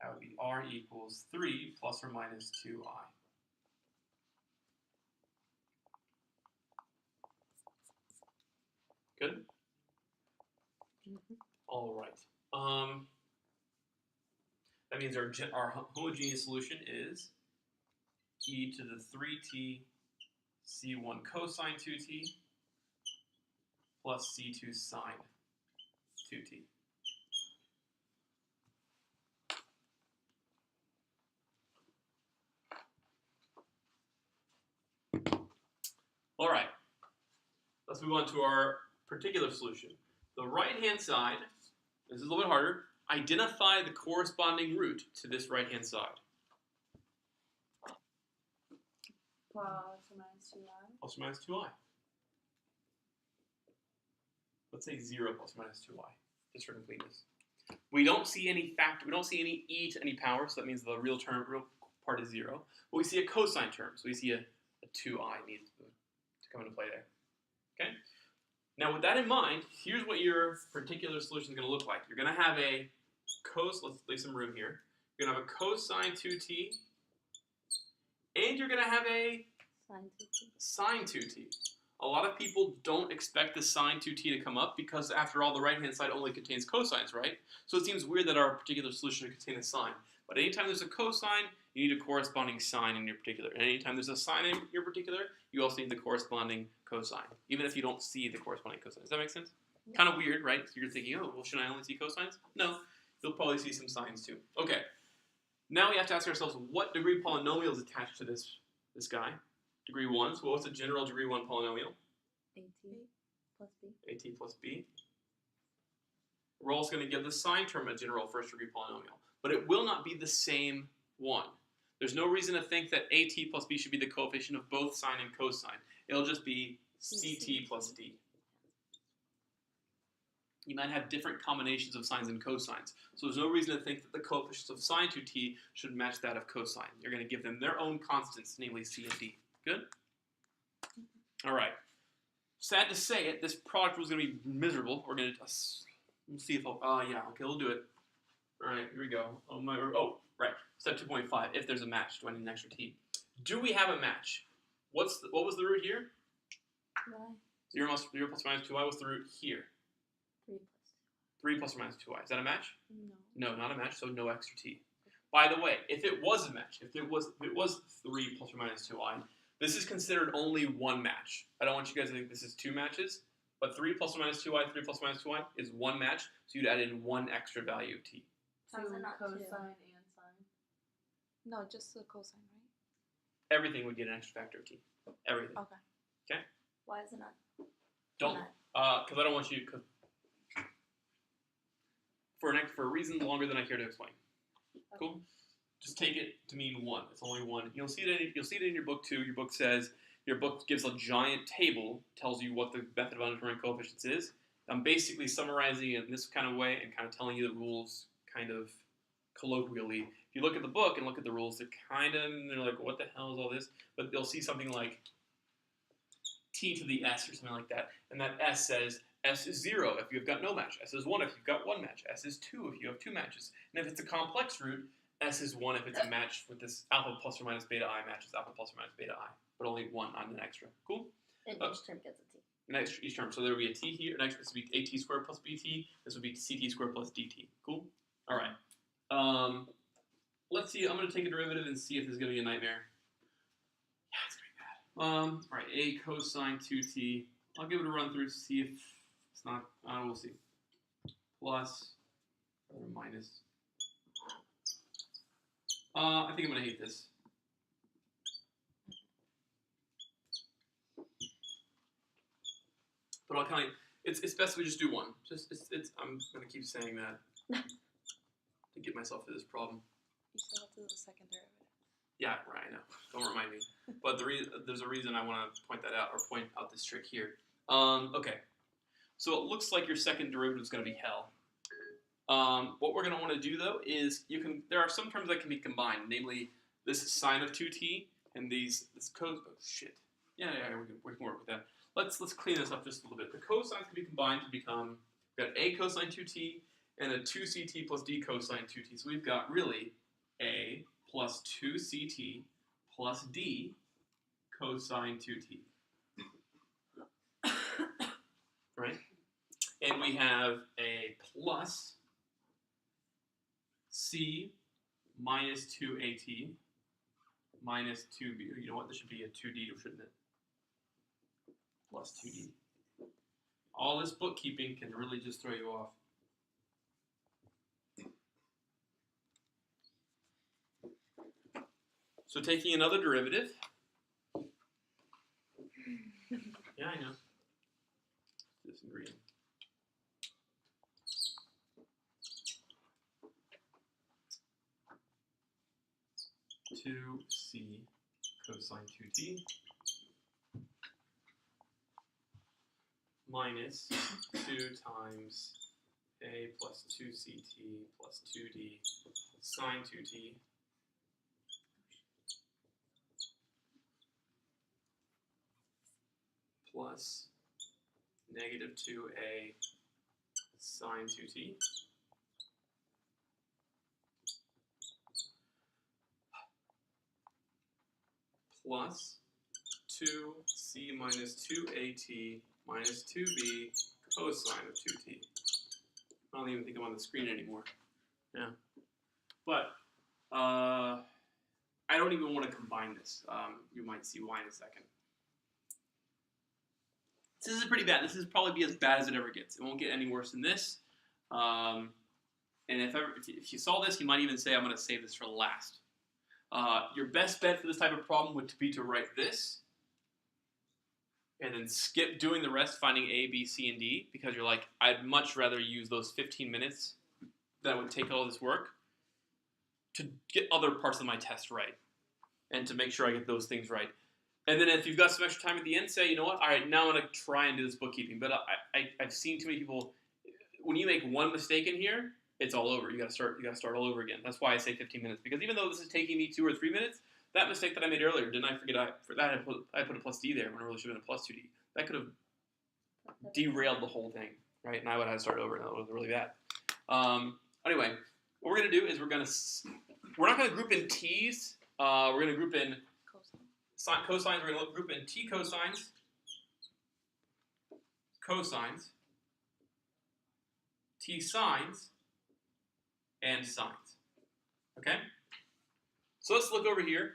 That would be r equals 3 plus or minus 2i. Good? All right. That means our homogeneous solution is e to the 3t c1 cosine 2t plus c2 sine 2t. All right. Let's move on to our particular solution. The right-hand side, this is a little bit harder. Identify the corresponding root to this right-hand side. Plus or minus 2i. Plus or minus 2i. Let's say 0 plus or minus 2i, just for completeness. We don't see any factor. We don't see any e to any power, so that means the real part is 0. But we see a cosine term, so we see a 2i needs to come into play there. Okay. Now, with that in mind, here's what your particular solution is going to look like. You're going to have a let's leave some room here. You're going to have a cosine 2t, and you're going to have a sine 2t. A lot of people don't expect the sine 2t to come up because, after all, the right-hand side only contains cosines, right? So it seems weird that our particular solution should contain a sine. But anytime there's a cosine, you need a corresponding sine in your particular. And anytime there's a sine in your particular, you also need the corresponding cosine, even if you don't see the corresponding cosine. Does that make sense? Yeah. Kind of weird, right? So you're thinking, oh, well, should I only see cosines? No, you'll probably see some sines too. Okay, now we have to ask ourselves, what degree polynomial is attached to this guy? Degree 1. So what's a general degree 1 polynomial? AT plus B. AT plus B. We're also going to give the sine term a general first degree polynomial. but it will not be the same one. There's no reason to think that AT plus B should be the coefficient of both sine and cosine. It'll just be CT plus D. You might have different combinations of sines and cosines. So there's no reason to think that the coefficients of sine 2t should match that of cosine. You're going to give them their own constants, namely C and D. Good? All right. Sad to say it, this product was going to be miserable. We're going to we'll see if yeah, okay, we'll do it. All right, here we go. Right. Step 2.5. If there's a match, do I need an extra t? Do we have a match? What was the root here? Y. 0 plus or minus 2y. What's the root here? 3 plus 3 plus or minus 2y. Is that a match? No. No, not a match, so no extra t. By the way, if it was a match, if it was 3 plus or minus 2y, this is considered only one match. I don't want you guys to think this is two matches, but 3 plus or minus 2y, 3 plus or minus 2y is one match, so you'd add in one extra value of t. How's it not cosine two? and sine. No, just the cosine, right? Everything would get an extra factor of t. Everything. Okay. Why is it not? Don't, because I don't want you, for a reason longer than I care to explain. Cool. Just take it to mean one. It's only one. You'll see it in your book too. Your book gives a giant table, tells you what the method of undetermined coefficients is. I'm basically summarizing it in this kind of way and kind of telling you the rules kind of colloquially. If you look at the book and look at the rules, they're like, what the hell is all this? But they'll see something like t to the s or something like that, and that s says s is 0 if you've got no match, s is 1 if you've got one match, s is 2 if you have two matches, and if it's a complex root, s is 1 if it's a match with this alpha plus or minus beta I matches alpha plus or minus beta I, but only one on an extra. Cool? And each term gets a t. Each term. So there would be a t here. Next, this would be at squared plus bt. This would be ct squared plus dt. Cool? All right. Let's see. I'm going to take a derivative and see if this is going to be a nightmare. Yeah, it's going to be bad. All right. A cosine 2t. I'll give it a run through to see if it's not. We'll see. Plus or minus. I think I'm going to hate this. But I'll kind of, it's best if we just do one. I'm going to keep saying that to get myself to this problem. You still have to do the second derivative. Yeah, right, I know. Don't remind me. But there's a reason I want to point that out, or point out this trick here. Okay. So it looks like your second derivative is going to be hell. What we're going to want to do, though, is there are some terms that can be combined, namely this sine of 2t and this cos. Oh, shit. Yeah, we can work with that. Let's clean this up just a little bit. The cosines can be combined to become, we've got a cosine 2t and a 2ct plus d cosine 2t. So we've got really a plus 2ct plus d cosine 2t. Right? And we have a plus c minus 2at minus 2b. You know what? This should be a 2d, shouldn't it? Plus 2d. All this bookkeeping can really just throw you off. So taking another derivative. Yeah, I know. This in green. Two c cosine 2t minus 2 times a plus 2ct plus 2d sine 2t plus negative 2a sine 2t plus 2c minus 2at minus 2b cosine of 2t. I don't even think I'm on the screen anymore. Yeah. But I don't even want to combine this. You might see why in a second. This is pretty bad. This is probably be as bad as it ever gets. It won't get any worse than this. And if you saw this, you might even say, I'm going to save this for last. Your best bet for this type of problem would be to write this and then skip doing the rest, finding A, B, C, and D, because you're like, I'd much rather use those 15 minutes that would take all this work to get other parts of my test right and to make sure I get those things right. And then if you've got some extra time at the end, say, you know what, all right, now I'm going to try and do this bookkeeping. But I've seen too many people, when you make one mistake in here, it's all over. You got to start all over again. That's why I say 15 minutes, because even though this is taking me 2 or 3 minutes, that mistake that I made earlier, didn't I forget? I put a plus D there when it really should have been a plus 2D. That could have derailed the whole thing, right? And I would have to start over, and that was really bad. Anyway, what we're gonna do is we're not gonna group in T's. We're gonna group in cosines. We're gonna group in T cosines, T sines, and sines. Okay? So let's look over here.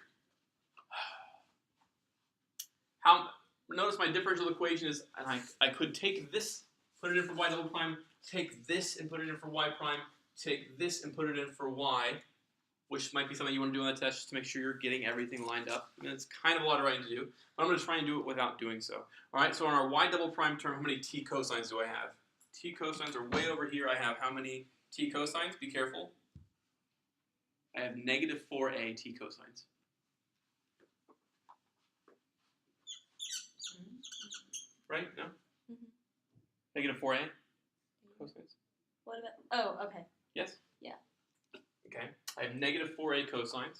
Notice my differential equation is, and I could take this, put it in for y double prime, take this and put it in for y prime, take this and put it in for y, which might be something you want to do on the test just to make sure you're getting everything lined up. I mean, it's kind of a lot of writing to do, but I'm going to try and do it without doing so. All right, so on our y double prime term, how many t cosines do I have? T cosines are way over here. I have how many t cosines? Be careful. I have negative 4a t cosines. Right? No? Mm-hmm. Negative 4a cosines. What about? Oh, okay. Yes? Yeah. Okay. I have negative 4a cosines.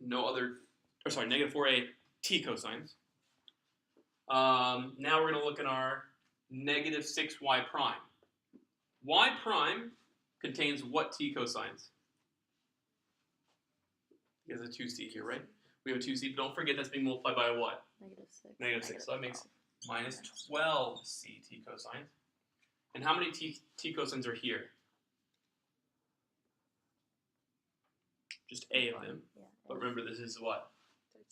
Negative 4a t cosines. Now we're going to look at our negative 6y prime. Y prime contains what t cosines? He has a 2c here, right? We have a 2c, but don't forget that's being multiplied by a what? Negative 6. Negative 6. So that makes minus 12c t cosines. And how many t cosines are here? Just a of them. Yeah. But remember, this is what?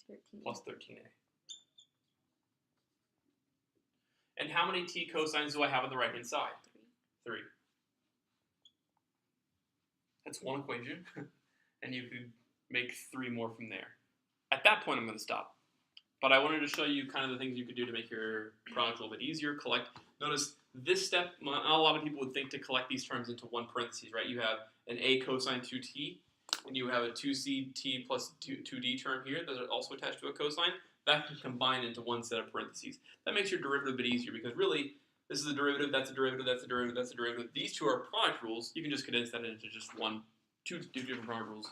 13. Plus 13a. And how many t cosines do I have on the right-hand side? 3. That's one equation. And you could make 3 more from there. At that point, I'm going to stop. But I wanted to show you kind of the things you could do to make your product a little bit easier. Notice this step, not a lot of people would think to collect these terms into one parentheses, right? You have an a cosine 2t, and you have a 2c t plus 2d term here that are also attached to a cosine. That can combine into one set of parentheses. That makes your derivative a bit easier because really, this is a derivative, that's a derivative, that's a derivative, that's a derivative. These two are product rules. You can just condense that into just two different product rules.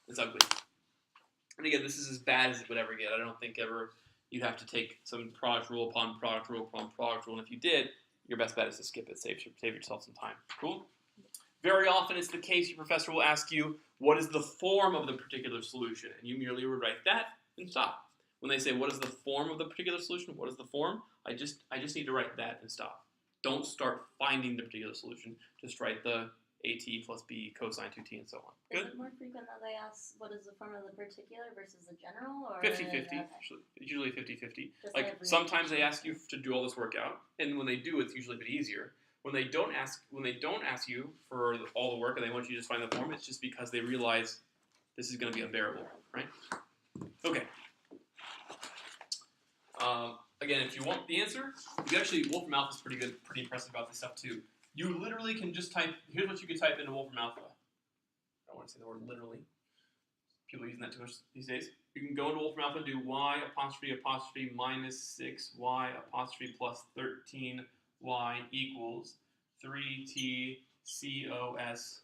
It's ugly. And again, this is as bad as it would ever get. I don't think ever you'd have to take some product rule upon product rule upon product rule. And if you did, your best bet is to skip it. Save yourself some time. Cool? Very often it's the case your professor will ask you, what is the form of the particular solution? And you merely would write that and stop. When they say, what is the form of the particular solution? What is the form? I just need to write that and stop. Don't start finding the particular solution. Just write the AT plus B cosine 2t and so on. Good? Is it more frequent that they ask what is the form of the particular versus the general? Or 50-50. Okay. It's usually 50-50. Just Like every sometimes they ask you to do all this work out, and when they do, it's usually a bit easier. When they don't ask you for all the work and they want you to just find the form, it's just because they realize this is going to be unbearable, right? Okay. Again, if you want the answer, you actually, Wolfram Alpha is pretty good, pretty impressive about this stuff too. You literally can just type, here's what you could type into Wolfram Alpha. I don't want to say the word literally. People are using that too much these days. You can go into Wolfram Alpha and do y apostrophe minus 6y apostrophe plus 13y equals 3t cos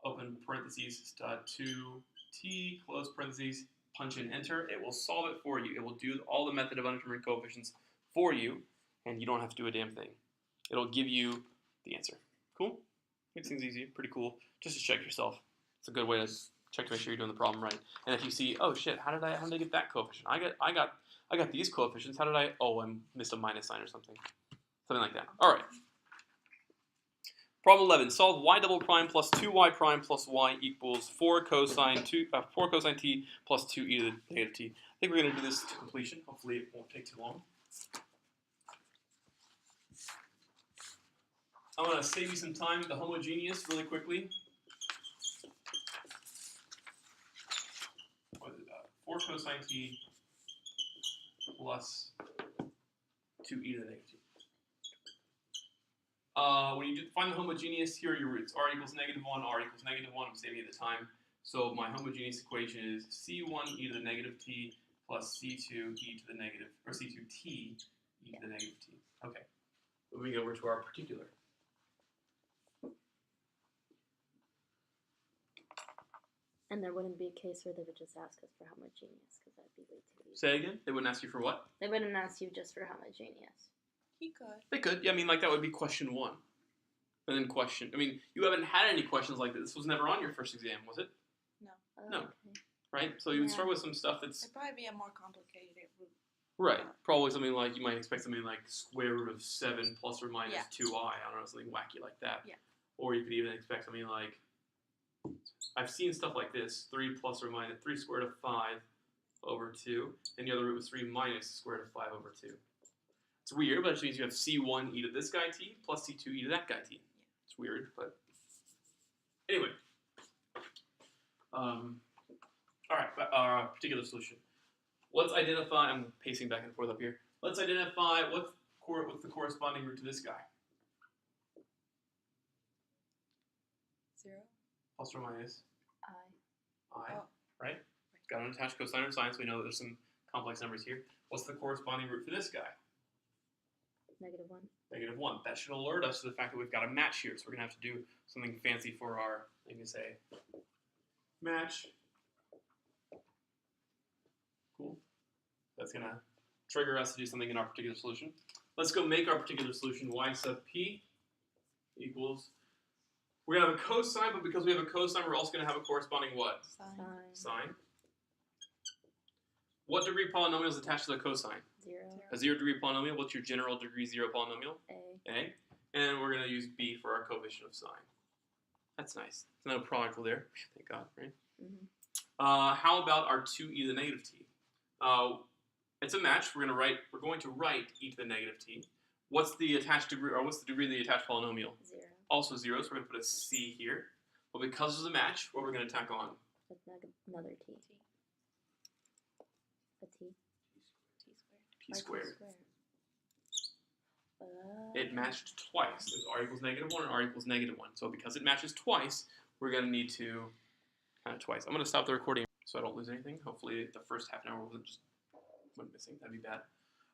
open parentheses 2t close parentheses, punch in enter. It will solve it for you. It will do all the method of undetermined coefficients for you, and you don't have to do a damn thing. It'll give you the answer. Cool? Makes things easy. Pretty cool. Just to check yourself. It's a good way to check to make sure you're doing the problem right. And if you see, oh shit, how did I get that coefficient? I got these coefficients. How did I? Oh, I missed a minus sign or something. Something like that. All right. Problem 11. Solve y double prime plus 2y prime plus y equals 4 cosine t plus 2e to the negative t. I think we're going to do this to completion. Hopefully it won't take too long. I'm going to save you some time with the homogeneous really quickly. What is that? 4 cosine t plus 2e to the negative t. When you find the homogeneous, here are your roots. R equals -1, R equals -1. I'm saving you the time. So my homogeneous equation is C1 e to the negative t plus C2 e to the negative, or C2t e to the negative t. Okay. Moving over to our particular. And there wouldn't be a case where they would just ask us for homogeneous, because that'd be way too easy. Say again? They wouldn't ask you for what? They wouldn't ask you just for homogeneous. He could. They could. Yeah, I mean, like, that would be question 1. And then question, I mean, you haven't had any questions like this. This was never on your first exam, was it? Oh, No. Okay. Right? So you would Yeah. start with some stuff that's... It'd probably be a more complicated root. Right. Probably something like, you might expect something like square root of 7 plus or minus Yeah. 2i. I don't know, something wacky like that. Yeah. Or you could even expect something like, I've seen stuff like this, 3 plus or minus, 3 squared of 5 over 2. And the other root was 3 minus square root of 5 over 2. It's weird, but it just means you have C1 e to this guy t plus C2 e to that guy t. It's weird, but anyway. All right, our particular solution. Let's identify. I'm pacing back and forth up here. Let's identify what's the corresponding root to this guy. 0. Plus or minus I. I. Oh. Right? Got an attached cosine or sine, so we know that there's some complex numbers here. What's the corresponding root for this guy? -1. -1. That should alert us to the fact that we've got a match here. So we're going to have to do something fancy for our, let me say, match. Cool. That's going to trigger us to do something in our particular solution. Let's go make our particular solution. Y sub p equals, we're going to have a cosine, but because we have a cosine, we're also going to have a corresponding what? Sine. Sine. What degree polynomial is attached to the cosine? 0. A 0 degree polynomial. What's your general degree 0 polynomial? A. A. And we're going to use B for our coefficient of sine. That's nice. There's no product rule there. Thank God, right? Mm-hmm. How about our 2e to the negative t? It's a match. We're going to write e to the negative t. What's the attached degree, or what's the degree of the attached polynomial? 0. Also 0, so we're going to put a c here. But because there's a match, what we're going to tack on? Another t. A t. T squared. Uh, It matched twice. There's r equals -1 and r equals -1. So because it matches twice, we're going to need to kind of twice. I'm going to stop the recording so I don't lose anything. Hopefully the first half an hour went missing. That'd be bad.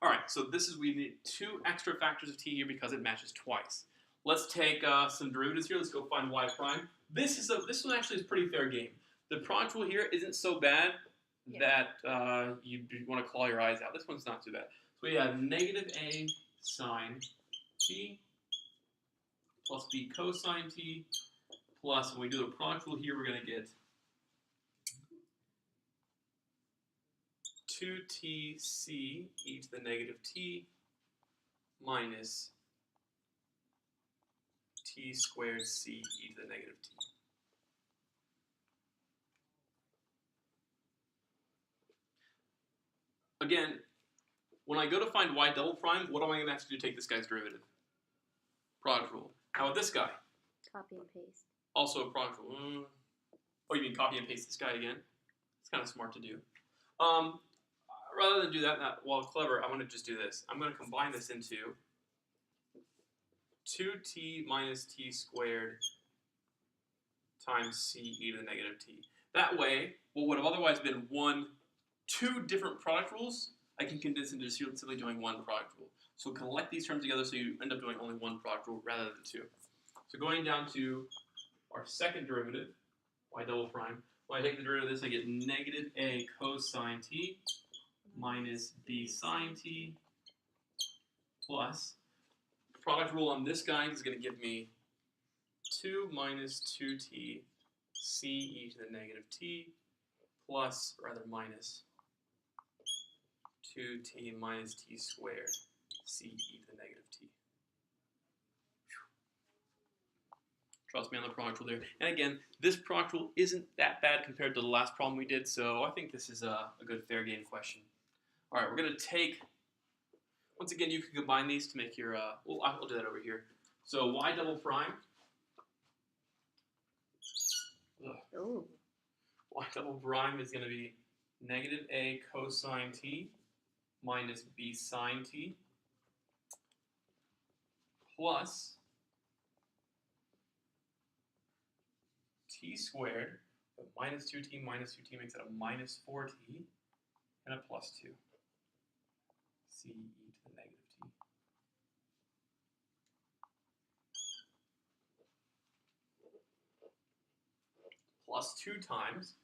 All right, so we need 2 extra factors of t here because it matches twice. Let's take some derivatives here. Let's go find y prime. This one actually is a pretty fair game. The product rule here isn't so bad that you want to claw your eyes out. This one's not too bad. So we have -a sine t plus b cosine t plus, when we do the product rule here, we're going to get 2tc e to the negative t minus t squared c e to the negative t. Again, when I go to find y double prime, what am I going to have to do to take this guy's derivative? Product rule. How about this guy? Copy and paste. Also a product rule. Oh, you mean copy and paste this guy again? It's kind of smart to do. Rather than do that, while clever, I'm going to just do this. I'm going to combine this into 2t minus t squared times c e to the negative t. That way, what would have otherwise been 2 different product rules, I can condense into simply doing 1 product rule. So collect these terms together so you end up doing only 1 product rule rather than 2. So going down to our second derivative, y double prime, when I take the derivative of this, I get -a cosine t minus b sine t plus, product rule on this guy is going to give me 2 minus 2t c e to the negative t plus, rather minus 2t minus t squared c e to the negative t. Trust me on the product rule there. And again, this product rule isn't that bad compared to the last problem we did, so I think this is a good fair game question. All right, we're going to take, once again, you can combine these to make your, well, I'll do that over here. So y double prime, Ooh. y double prime is going to be -a cosine t minus b sine t plus t squared A minus 2t makes it a minus 4t and a plus 2. C e to the negative t. Plus 2 times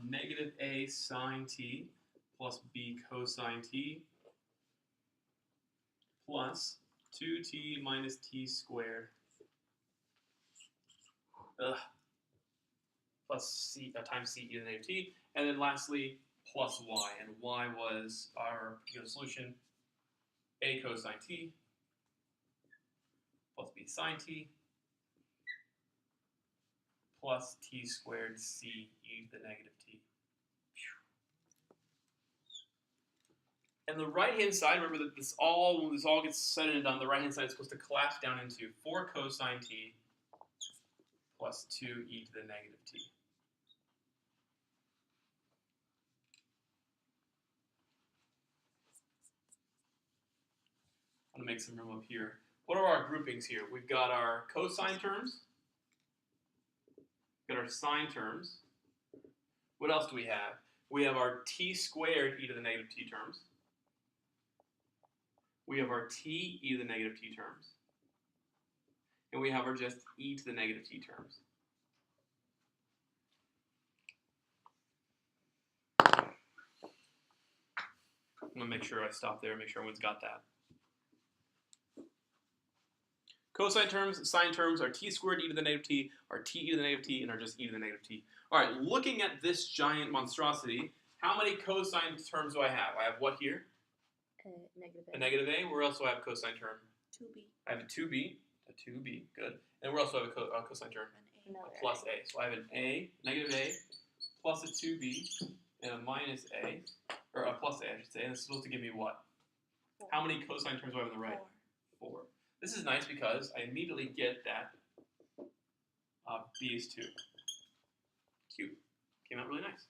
negative a sine t plus b cosine t plus 2t minus t squared plus c times c e to the negative t, and then lastly plus y, and y was our particular solution, a cosine t plus b sine t plus t squared c e to the negative t. And the right-hand side, remember that when this all gets said and done, the right-hand side is supposed to collapse down into 4 cosine t plus 2 e to the negative t. I'm going to make some room up here. What are our groupings here? We've got our cosine terms. We've got our sine terms. What else do we have? We have our t squared e to the negative t terms. We have our t e to the negative t terms. And we have our just e to the negative t terms. I'm going to make sure I stop there, make sure everyone's got that. Cosine terms, sine terms are t squared e to the negative t, are t e to the negative t, and are just e to the negative t. All right, looking at this giant monstrosity, how many cosine terms do I have? I have what here? Negative A negative a. Where else do I have a cosine term? 2b. I have a 2b, good. And where else do I have a cosine term? An a. Another A plus a. So I have an a, negative a, plus a 2b, and a minus a, or a plus a, I should say. And it's supposed to give me what? 4. How many cosine terms do I have on the right? 4. 4. This is nice because I immediately get that b is 2. Cute. Came out really nice.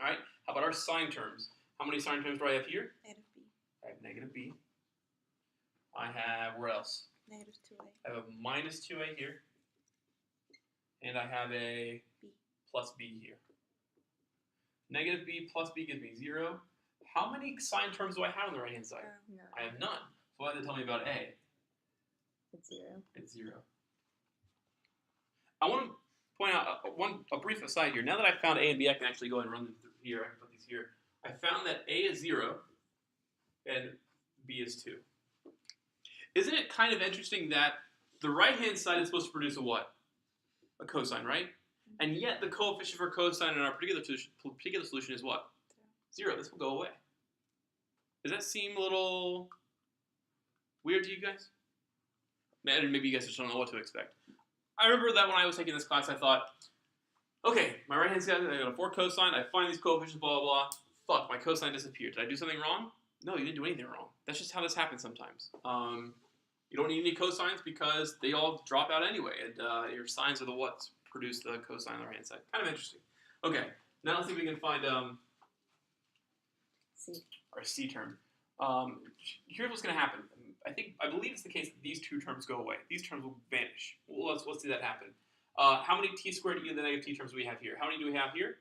All right, how about our sine terms? How many sine terms do I have here? Negative b. I have negative b. I have, where else? Negative 2a. I have a minus 2a here. And I have a B. plus b here. Negative b plus b gives me 0. How many sine terms do I have on the right-hand side? No, I have none. So what does it tell me about a? it's 0. It's 0. I want to point out a brief aside here. Now that I've found a and b, I can actually go and run them through here. I can put these here. I found that a is 0 and b is 2. Isn't it kind of interesting that the right-hand side is supposed to produce a what? A cosine, right? And yet the coefficient for cosine in our particular solution is what? 0. This will go away. Does that seem a little weird to you guys? Maybe you guys just don't know what to expect. I remember that when I was taking this class, I thought, okay, my right hand side, I got a 4 cosine, I find these coefficients, blah, blah, blah. Fuck, my cosine disappeared. Did I do something wrong? No, you didn't do anything wrong. That's just how this happens sometimes. You don't need any cosines because they all drop out anyway, and your sines are the what produce the cosine on the right hand side. Kind of interesting. Okay, now let's see if we can find C. our C term. Here's what's going to happen. I believe it's the case that these two terms go away. These terms will vanish. Well, let's see that happen. How many t squared e to the negative t terms do we have here? How many do we have here?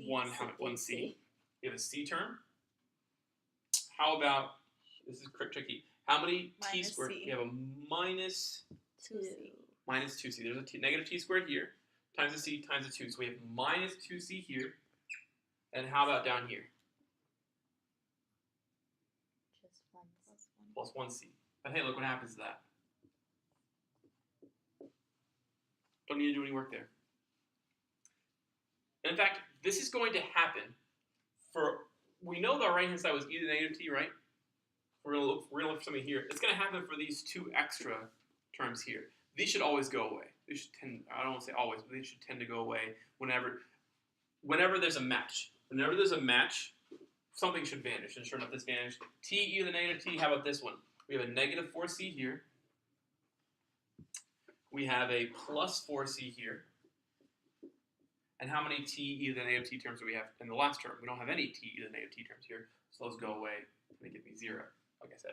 One. One c. We have a c term. How about, this is tricky. How many t Minus squared? c. We have a minus 2c. minus 2c. There's a negative t squared here, times a c times a 2. So we have minus 2c here. And how about down here? Just 1. Plus 1c. But hey, look what happens to that. Don't need to do any work there. And in fact, this is going to happen for, we know the right-hand side was e to the negative t, right? We're gonna look for something here. It's gonna happen for these two extra terms here. These should always go away. They should tend, I don't want to say always, but they should tend to go away whenever there's a match. Whenever there's a match, something should vanish. And sure enough, this vanished. T e to the negative t, how about this one? We have a negative 4c here. We have a plus 4c here. And how many t e to the negative t terms do we have in the last term? We don't have any t e to the negative t terms here. So those go away, and they give me 0, like I said.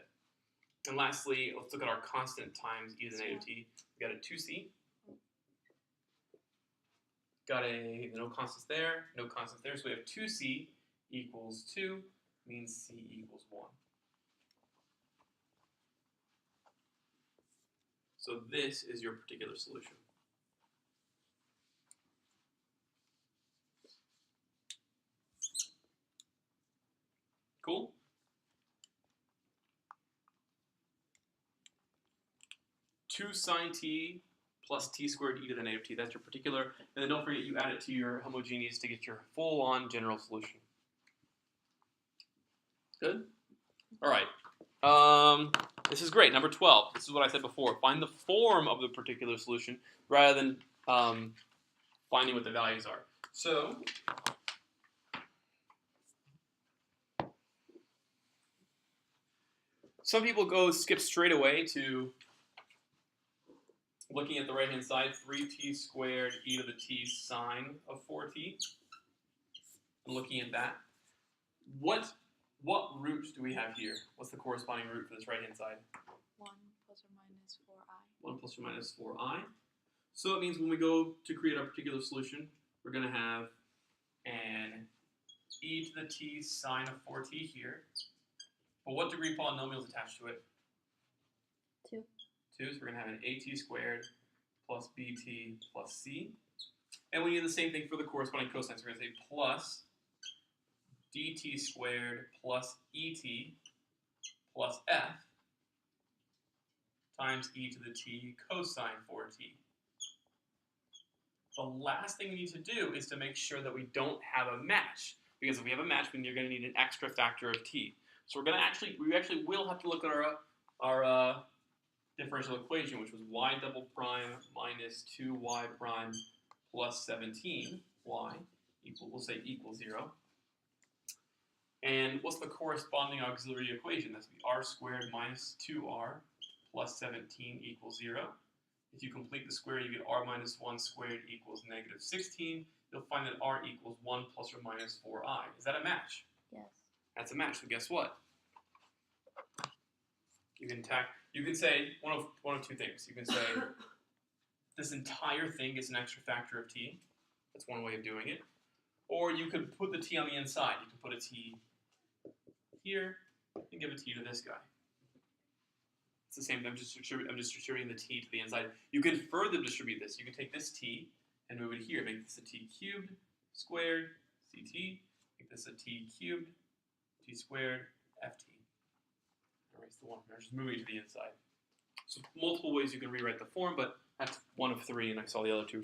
And lastly, let's look at our constant times e to the negative t. We got a 2c. Got no constants there, no constants there. So we have 2c equals 2, means c equals 1. So this is your particular solution. Cool? 2 sine t plus t squared e to the negative t. That's your particular. And then don't forget you add it to your homogeneous to get your full-on general solution. Good? All right. This is great. Number 12. This is what I said before. Find the form of the particular solution rather than finding what the values are. So some people skip straight away to looking at the right-hand side, 3t squared e to the t sine of 4t. And looking at that, what root do we have here? What's the corresponding root for this right-hand side? 1 plus or minus 4i. 1 plus or minus 4i. So it means when we go to create our particular solution, we're going to have an e to the t sine of 4t here. But what degree polynomial is attached to it? 2. 2, so we're going to have an at squared plus bt plus c. And we need the same thing for the corresponding cosines. We're going to say plus dt squared plus et plus f times e to the t cosine 4t. The last thing we need to do is to make sure that we don't have a match. Because if we have a match, then you're going to need an extra factor of t. So we actually will have to look at our differential equation, which was y double prime minus 2y prime plus 17y we'll say equals 0. And what's the corresponding auxiliary equation? That's r squared minus 2r plus 17 equals 0. If you complete the square, you get r minus 1 squared equals negative 16. You'll find that r equals 1 plus or minus 4i. Is that a match? Yes. That's a match. So guess what? You can say one of two things. You can say this entire thing is an extra factor of t. That's one way of doing it. Or you could put the t on the inside. You can put a t here and give a t to this guy. It's the same thing. I'm just distributing the t to the inside. You can further distribute this. You can take this t and move it here. Make this a t cubed squared ct. Make this a t cubed t squared ft. Erase the 1. I'm just moving it to the inside. So multiple ways you can rewrite the form, but that's one of 3, and I saw the other two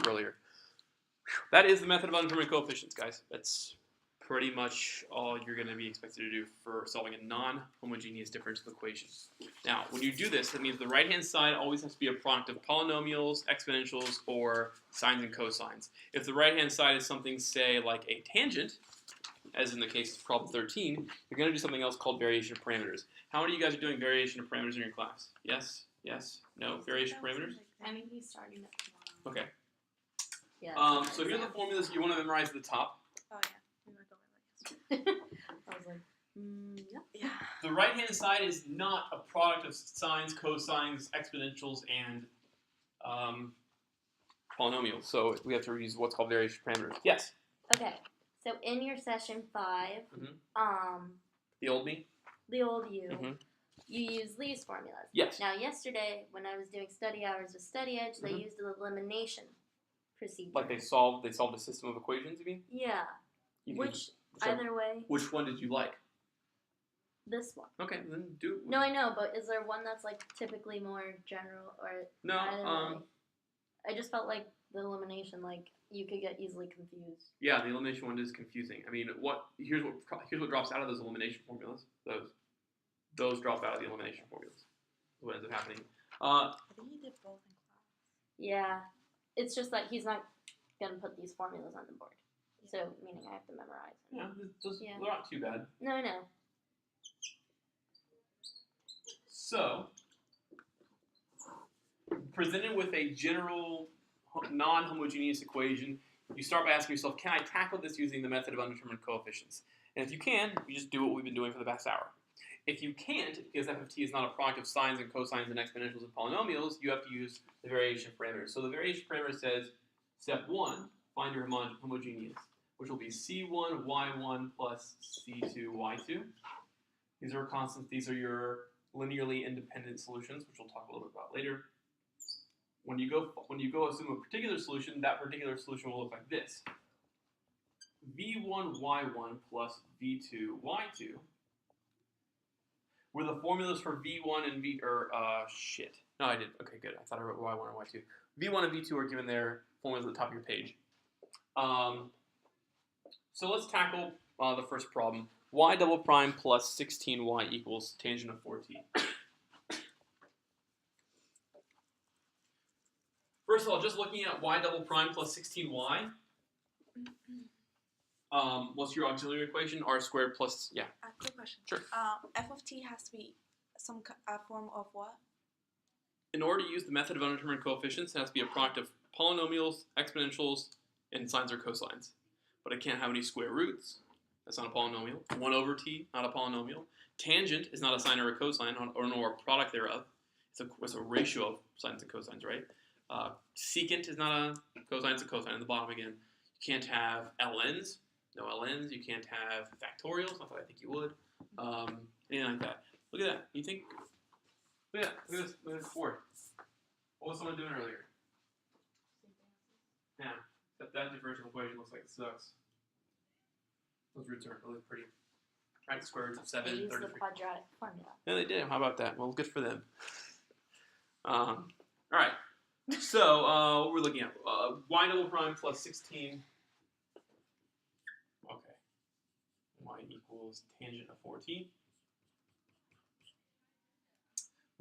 earlier. That is the method of undetermined coefficients, guys. That's pretty much all you're going to be expected to do for solving a non-homogeneous differential equation. Now, when you do this, it means the right-hand side always has to be a product of polynomials, exponentials, or sines and cosines. If the right-hand side is something, say, like a tangent, as in the case of problem 13, you're going to do something else called variation of parameters. How many of you guys are doing variation of parameters in your class? Yes? Yes? No? Variation of parameters? I mean, he's starting it tomorrow. Okay. Yeah. So here are the formulas you want to memorize at the top. Oh yeah, we went over that yesterday. I was like, yeah. Yeah. The right-hand side is not a product of sines, cosines, exponentials, and polynomials. So we have to use what's called variation of parameters. Yes? Okay. So in your session 5, The old me? the old you, Mhm. you use these formulas. Yes. Now yesterday, when I was doing study hours with Study Edge, they used an elimination procedure. Like they solved a system of equations, you mean? Yeah. You can- Which, so either way, which one did you like? this one. Okay, then do. No, I know, but is there one that's like typically more general or No, either way? I just felt like the elimination, like you could get easily confused. yeah, the elimination one is confusing. I mean, here's what drops out of those elimination formulas. Those drop out of the elimination formulas. What ends up happening? I think he did both in class. Yeah, it's just that he's not gonna put these formulas on the board, so meaning I have to memorize them. Yeah, Yeah. they're not too bad. No, I know. So, presented with a general non-homogeneous equation, you start by asking yourself, can I tackle this using the method of undetermined coefficients? And if you can, you just do what we've been doing for the past hour. If you can't, because f of t is not a product of sines and cosines and exponentials and polynomials, you have to use the variation parameter. So the variation parameter says, step 1, find your homogeneous, which will be c1 y1 plus c2 y2. These are constants. These are your linearly independent solutions, which we'll talk a little bit about later. When you go assume a particular solution, that particular solution will look like this. v1 y1 plus v2 y2, where the formulas for v1 and shit. No, I did. Okay, good. I thought I wrote y1 and y2. v1 and v2 are given their formulas at the top of your page. So let's tackle the first problem. Y double prime plus 16y equals tangent of 4t. First of all, just looking at y double prime plus 16y, what's your auxiliary equation? R squared plus, yeah. Quick question. Sure. F of t has to be some form of what? In order to use the method of undetermined coefficients, it has to be a product of polynomials, exponentials, and sines or cosines. But it can't have any square roots. That's not a polynomial. 1 over t, not a polynomial. Tangent is not a sine or a cosine, or nor a product thereof. It's a ratio of sines and cosines, right? Secant is not a cosine, it's a cosine in the bottom again. You can't have ln's, no ln's. You can't have factorials, not that I think you would. Anything like that. Look at that. You think, look at that. Look at this board. What was someone doing earlier? Yeah, that differential equation looks like it sucks. Those roots aren't really pretty. Right, square roots of 7, They use 33. the quadratic formula. Yeah, they did. How about that? Well, good for them. All right. So, what we're looking at, y double prime plus 16. Okay. Y equals tangent of 4t.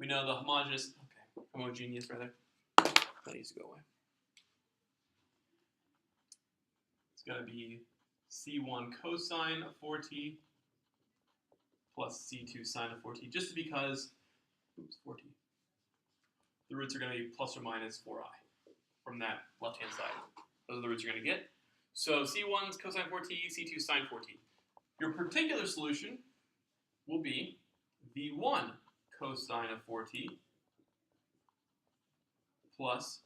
We know the homogeneous rather. That needs to go away. It's going to be c1 cosine of 4t plus c2 sine of 4t, just because, 4t. The roots are going to be plus or minus 4i from that left-hand side. Those are the roots you're going to get. So c1 is cosine 4t, c2 sine 4t. Your particular solution will be v1 cosine of 4t plus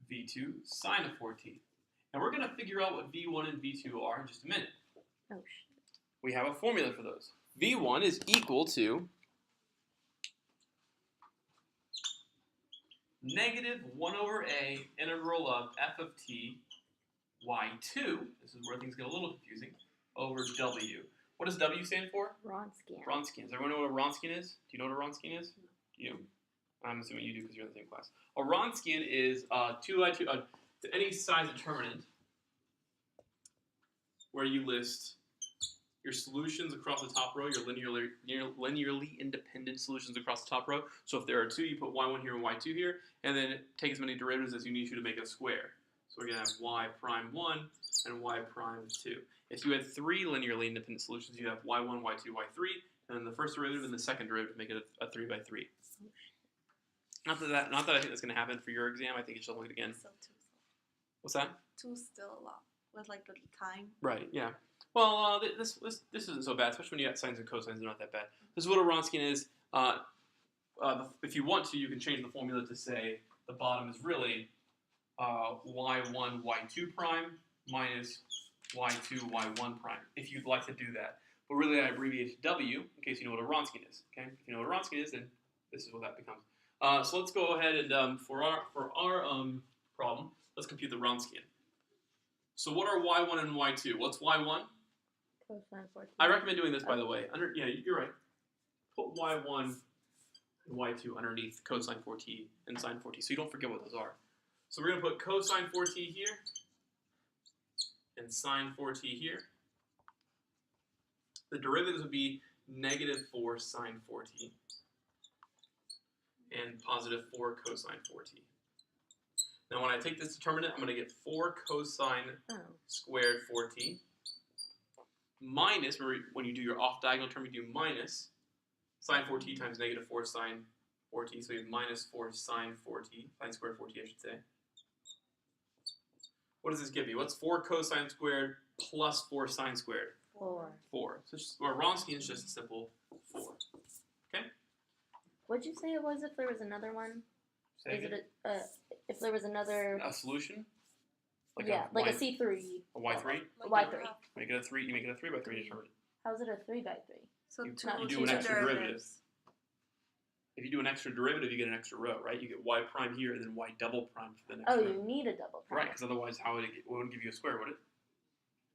v2 sine of 4t. And we're going to figure out what v1 and v2 are in just a minute. Oh, shit. We have a formula for those. v1 is equal to negative 1 over a integral of f of t y2, this is where things get a little confusing, over w. What does w stand for? Wronskian. Wronskian. Does everyone know what a Wronskian is? Do you know what a Wronskian is? You? I'm assuming you do because you're in the same class. A Wronskian is 2i2, to any size determinant where you list your solutions across the top row, your linearly independent solutions across the top row. So if there are 2, you put y1 here and y2 here, and then take as many derivatives as you need to make a square. So we're going to have y prime 1 and y prime 2. If you had 3 linearly independent solutions, you have y1, y2, y3, and then the first derivative and the second derivative make it a 3 by 3. Not that I think that's going to happen for your exam. I think you should look at it again. Still 2. What's that? 2 is still a lot with like the time. Right. Yeah. Well, this isn't so bad, especially when you got sines and cosines. They're not that bad. This is what a Wronskian is. If you want to, you can change the formula to say the bottom is really y1, y2 prime minus y2, y1 prime, if you'd like to do that. But really, I abbreviate to w in case you know what a Wronskian is. Okay, if you know what a Wronskian is, then this is what that becomes. So let's go ahead and for our problem, let's compute the Wronskian. So what are y1 and y2? What's y1? Cosine 4t. I recommend doing this, by the way. Yeah, you're right. Put y1 and y2 underneath cosine 4t and sine 4t, so you don't forget what those are. So we're going to put cosine 4t here and sine 4t here. The derivatives would be negative 4 sine 4t and positive 4 cosine 4t. Now when I take this determinant, I'm going to get 4 cosine squared 4t minus, when you do your off-diagonal term, you do minus sine 4t times negative 4 sine 4t, so you have minus 4 sine 4t, sine squared 4t I should say. What does this give you? What's 4 cosine squared plus 4 sine squared? 4. 4. So Wronskian is just a simple 4. What'd you say it was if there was another one? Say Is again? it if there was another? A solution? Like yeah, a like y, a C3. a y3? Y three. Make it a 3. You make it a 3 by 3 determinant. How's it a 3 by 3? So You- two, you do two an extra derivative. If you do an extra derivative, you get an extra row, right? You get y prime here and then y double prime for the next Oh, row. you need a double prime. Right, because otherwise, how would it wouldn't give you a square, would it?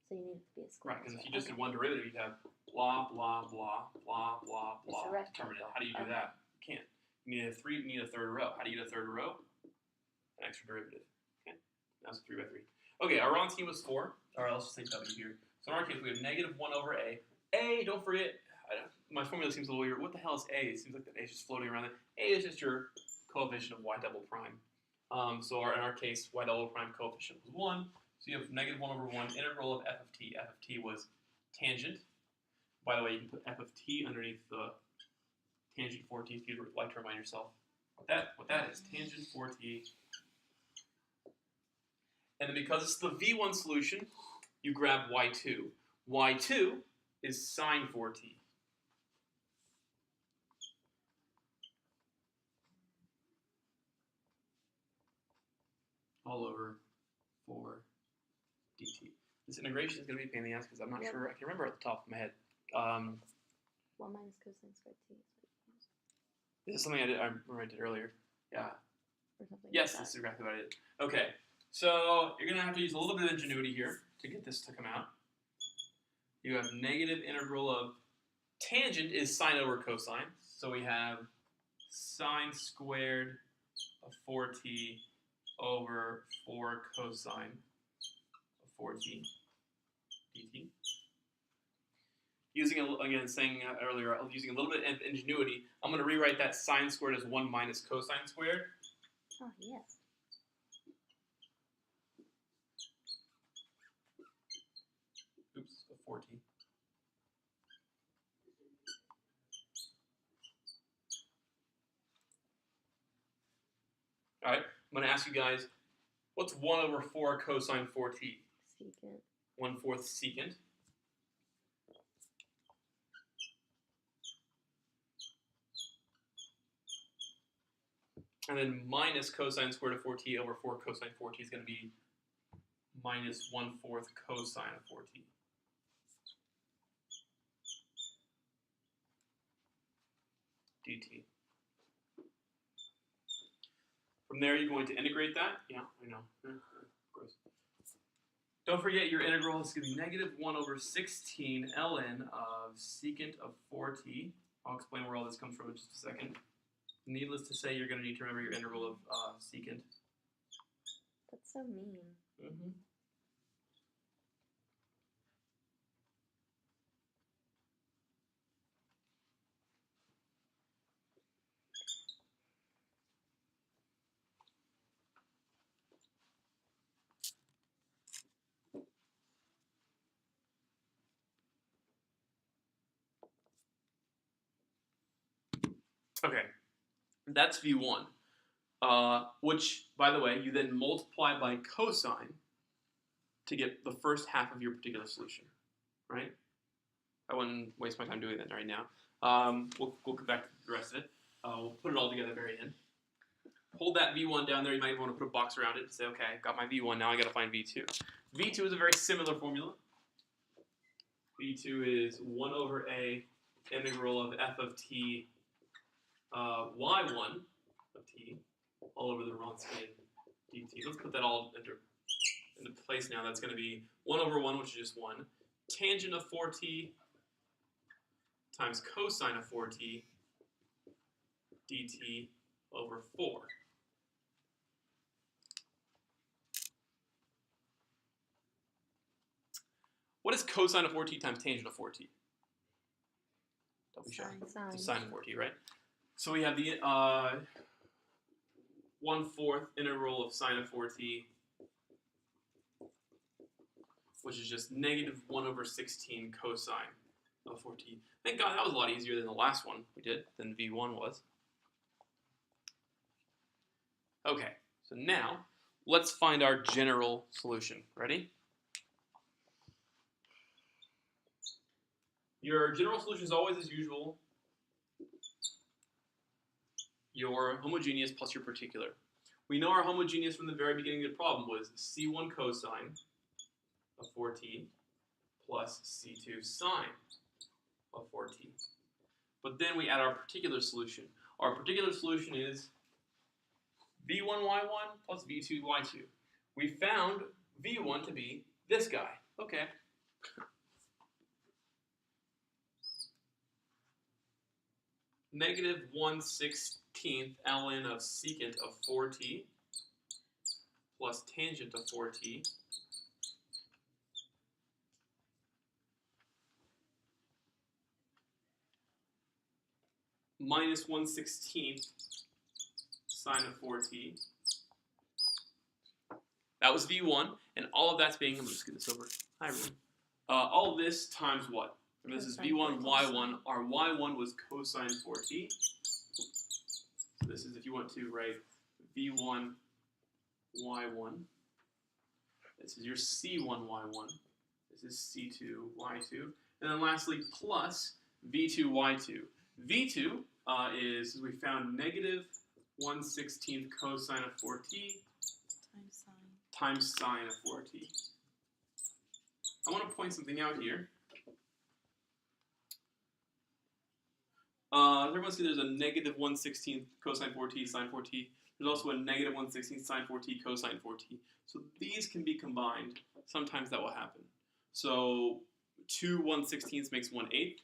So you need it to be a square. Right, because if so- you just okay. did one derivative, you'd have blah blah blah blah blah It's blah a rectangle. determinant. How do you do Okay. that? You can't. You need a 3. You need a third row. How do you get a third row? An extra derivative. Okay, that's a 3 by 3. Okay, our Wronskian was 4. All right, let's just take W here. So in our case, we have negative 1 over A. A, don't forget, my formula seems a little weird. What the hell is A? It seems like the A is just floating around there. A is just your coefficient of y double prime. So in our case, y double prime coefficient was 1. So you have negative 1 over 1 integral of f of t. F of t was tangent. By the way, you can put f of t underneath the tangent 4t if you'd like to remind yourself what that is. Tangent 4t. And then because it's the v1 solution, you grab y2. y2 is sine 4t. All over 4 dt. This integration is going to be a pain in the ass because I'm not Yep. sure. I can remember at the top of my head. 1 minus cosine squared t. This is something I remember I did earlier. Yeah. Or something Yes, like this is exactly what I did. Okay, so you're going to have to use a little bit of ingenuity here to get this to come out. You have negative integral of tangent is sine over cosine. So we have sine squared of 4t over 4 cosine of 4t dt. Using, again, saying earlier, using a little bit of ingenuity, I'm going to rewrite that sine squared as 1 minus cosine squared. Oh, yeah. Oops, a 4t. All right, I'm going to ask you guys, what's 1 over 4 cosine 4t? Secant. 1/4 secant. And then minus cosine squared of 4t over 4 cosine 4t is going to be minus 1/4 cosine of 4t. dt. From there, you're going to integrate that. Yeah, I know. Gross. Don't forget your integral is going to be negative 1 over 16 ln of secant of 4t. I'll explain where all this comes from in just a second. Needless to say, you're going to need to remember your integral of secant. That's so mean. Mm-hmm. Okay, that's V1, which, by the way, you then multiply by cosine to get the first half of your particular solution, right? I wouldn't waste my time doing that right now. We'll come back to the rest of it. We'll put it all together at the very end. Hold that V1 down there. You might want to put a box around it and say, okay, I got my V1, now I got to find V2. V2 is a very similar formula. V2 is 1 over a integral of f of t y1 of t all over the Wronskian dt. Let's put that all into place now. That's going to be 1 over 1, which is just 1. Tangent of 4t times cosine of 4t dt over 4. What is cosine of 4t times tangent of 4t? Don't be shy. Sine. It's sine of 4t, right? So we have the 1/4 integral of sine of 4t, which is just negative 1 over 16 cosine of 4t. Thank God that was a lot easier than the last one we did, than V1 was. Okay, so now let's find our general solution. Ready? Your general solution is always, as usual, your homogeneous plus your particular. We know our homogeneous from the very beginning of the problem was C1 cosine of 4t plus C2 sine of 4t. But then we add our particular solution. Our particular solution is v1y1 plus v2y2. We found v1 to be this guy. Okay. Negative 1/16 ln of secant of 4t plus tangent of 4t minus 1/16 sine of 4t. That was v1, and all of that's being, I'm just get this over. Hi, everyone. All of this times what? And this is v1, y1. Our y1 was cosine 4t. So this is, if you want to write v1, y1. This is your c1, y1. This is c2, y2. And then lastly, plus v2, y2. v2 is, as we found, negative 1/16 cosine of 4t times sine of 4t. I want to point something out here. Everyone see there's a negative 1/16 cosine 4t sine 4t. There's also a negative 1/16 sine 4t cosine 4t. So these can be combined. Sometimes that will happen. So 2 1/16 makes 1/8.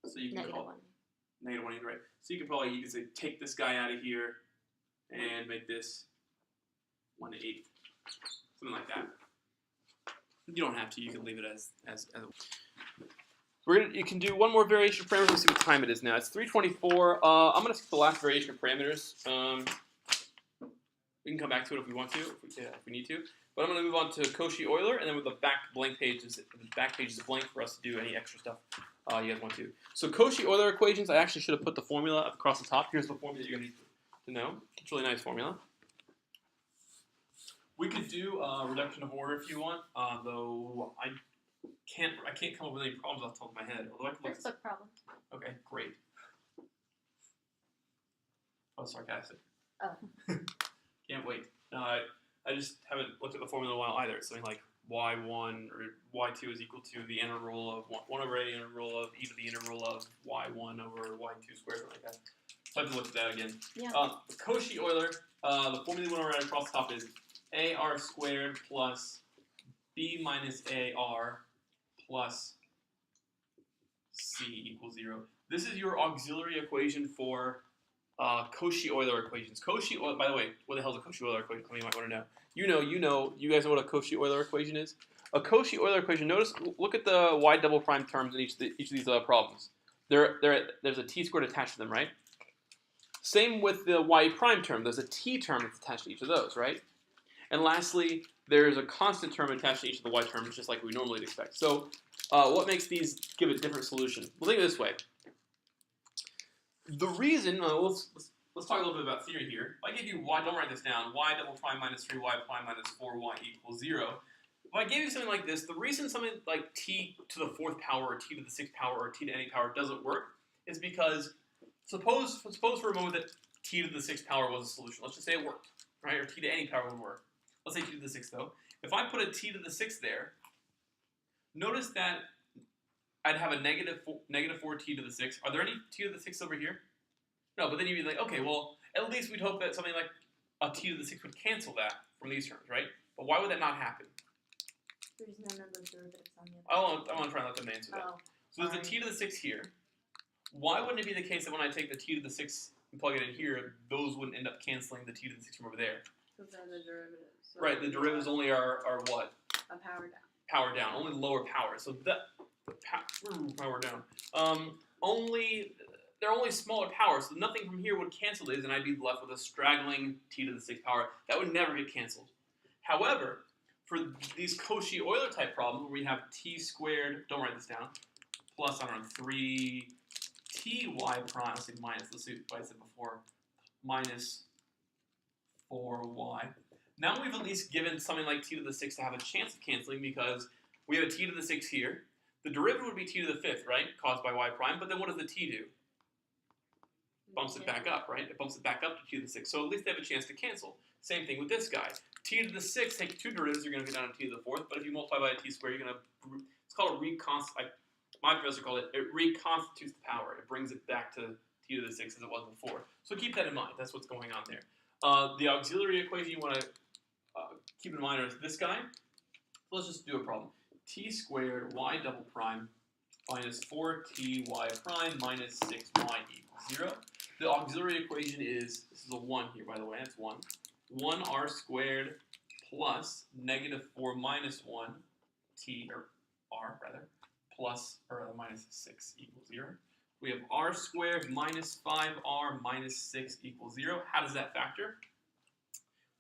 So you can Negative call 1. negative 1/8, right? So you can say take this guy out of here and make this 1/8. Something like that. You don't have to. You can leave it as you can do one more variation of parameters. Let's see what time it is now. It's 3:24. I'm going to skip the last variation of parameters. We can come back to it if we want to, if we need to. But I'm going to move on to Cauchy-Euler, and then with the back page is blank for us to do any extra stuff you guys want to. So Cauchy-Euler equations, I actually should have put the formula across the top. Here's the formula you're going to need to know. It's a really nice formula. We could do reduction of order if you want, though I can't come up with any problems off the top of my head. Although I can look. First book problem. Okay, great. Oh, sarcastic. Oh. Can't wait. I just haven't looked at the formula in a while either. It's something like y1 or y2 is equal to the integral of 1 over a integral of e to the integral of y1 over y2 squared, something like that. So I have to look at that again. Yeah. Cauchy-Euler, the formula we want to write across the top is ar squared plus b minus ar plus c equals 0. This is your auxiliary equation for Cauchy-Euler equations. Cauchy-Euler, by the way, what the hell is a Cauchy-Euler equation? Some of you might want to know. You guys know what a Cauchy-Euler equation is? A Cauchy-Euler equation, look at the y double prime terms in each of these problems. There's a t squared attached to them, right? Same with the y prime term. There's a t term that's attached to each of those, right? And lastly, there's a constant term attached to each of the y terms, just like we normally would expect. So what makes these give a different solution? Well, think of it this way. The reason, let's talk a little bit about theory here. If I give you y, don't write this down, y double prime minus 3y prime minus 4y equals 0. If I gave you something like this, the reason something like t to the 4th power or t to the 6th power or t to any power doesn't work is because suppose for a moment that t to the 6th power was a solution. Let's just say it worked, right? Or t to any power would work. Let's say t to the 6th though. If I put a t to the 6th there, notice that I'd have a negative 4t to the 6th. Are there any t to the 6th over here? No, but then you'd be like, okay, well, at least we'd hope that something like a t to the 6th would cancel that from these terms, right? But why would that not happen? There's none of those derivatives on the I want to try and let them answer that. Oh, So there's a t to the 6th here. Why wouldn't it be the case that when I take the t to the 6th and plug it in here, those wouldn't end up canceling the t to the 6th from over there? Because they're the derivatives. So Right, the derivatives only are what? a power down. Power down, only lower power. So power down. They're only smaller powers, so nothing from here would cancel these, and I'd be left with a straggling t to the 6th power. That would never get canceled. However, for these Cauchy-Euler type problems where we have t squared, don't write this down, plus, 3ty prime, let's say minus, let's see what I said before, minus 4y. Now we've at least given something like t to the 6th to have a chance of canceling because we have a t to the 6th here. The derivative would be t to the fifth, right? Caused by y prime. But then what does the t do? Bumps it back up, right? It bumps it back up to t to the sixth. So at least they have a chance to cancel. Same thing with this guy. T to the sixth, take two derivatives, you're going to go down to t to the fourth. But if you multiply by a t squared, you're going to, it's called a my professor called it reconstitutes the power. It brings it back to t to the sixth as it was before. So keep that in mind. That's what's going on there. The auxiliary equation you want to keep in mind is this guy. So let's just do a problem. T squared y double prime minus 4ty prime minus 6y equals 0. The auxiliary equation is, this is a 1 here, by the way, that's 1. 1r squared plus negative 4 minus 1 t, or r rather, plus, or rather minus 6 equals 0. We have r squared minus 5r minus 6 equals 0. How does that factor?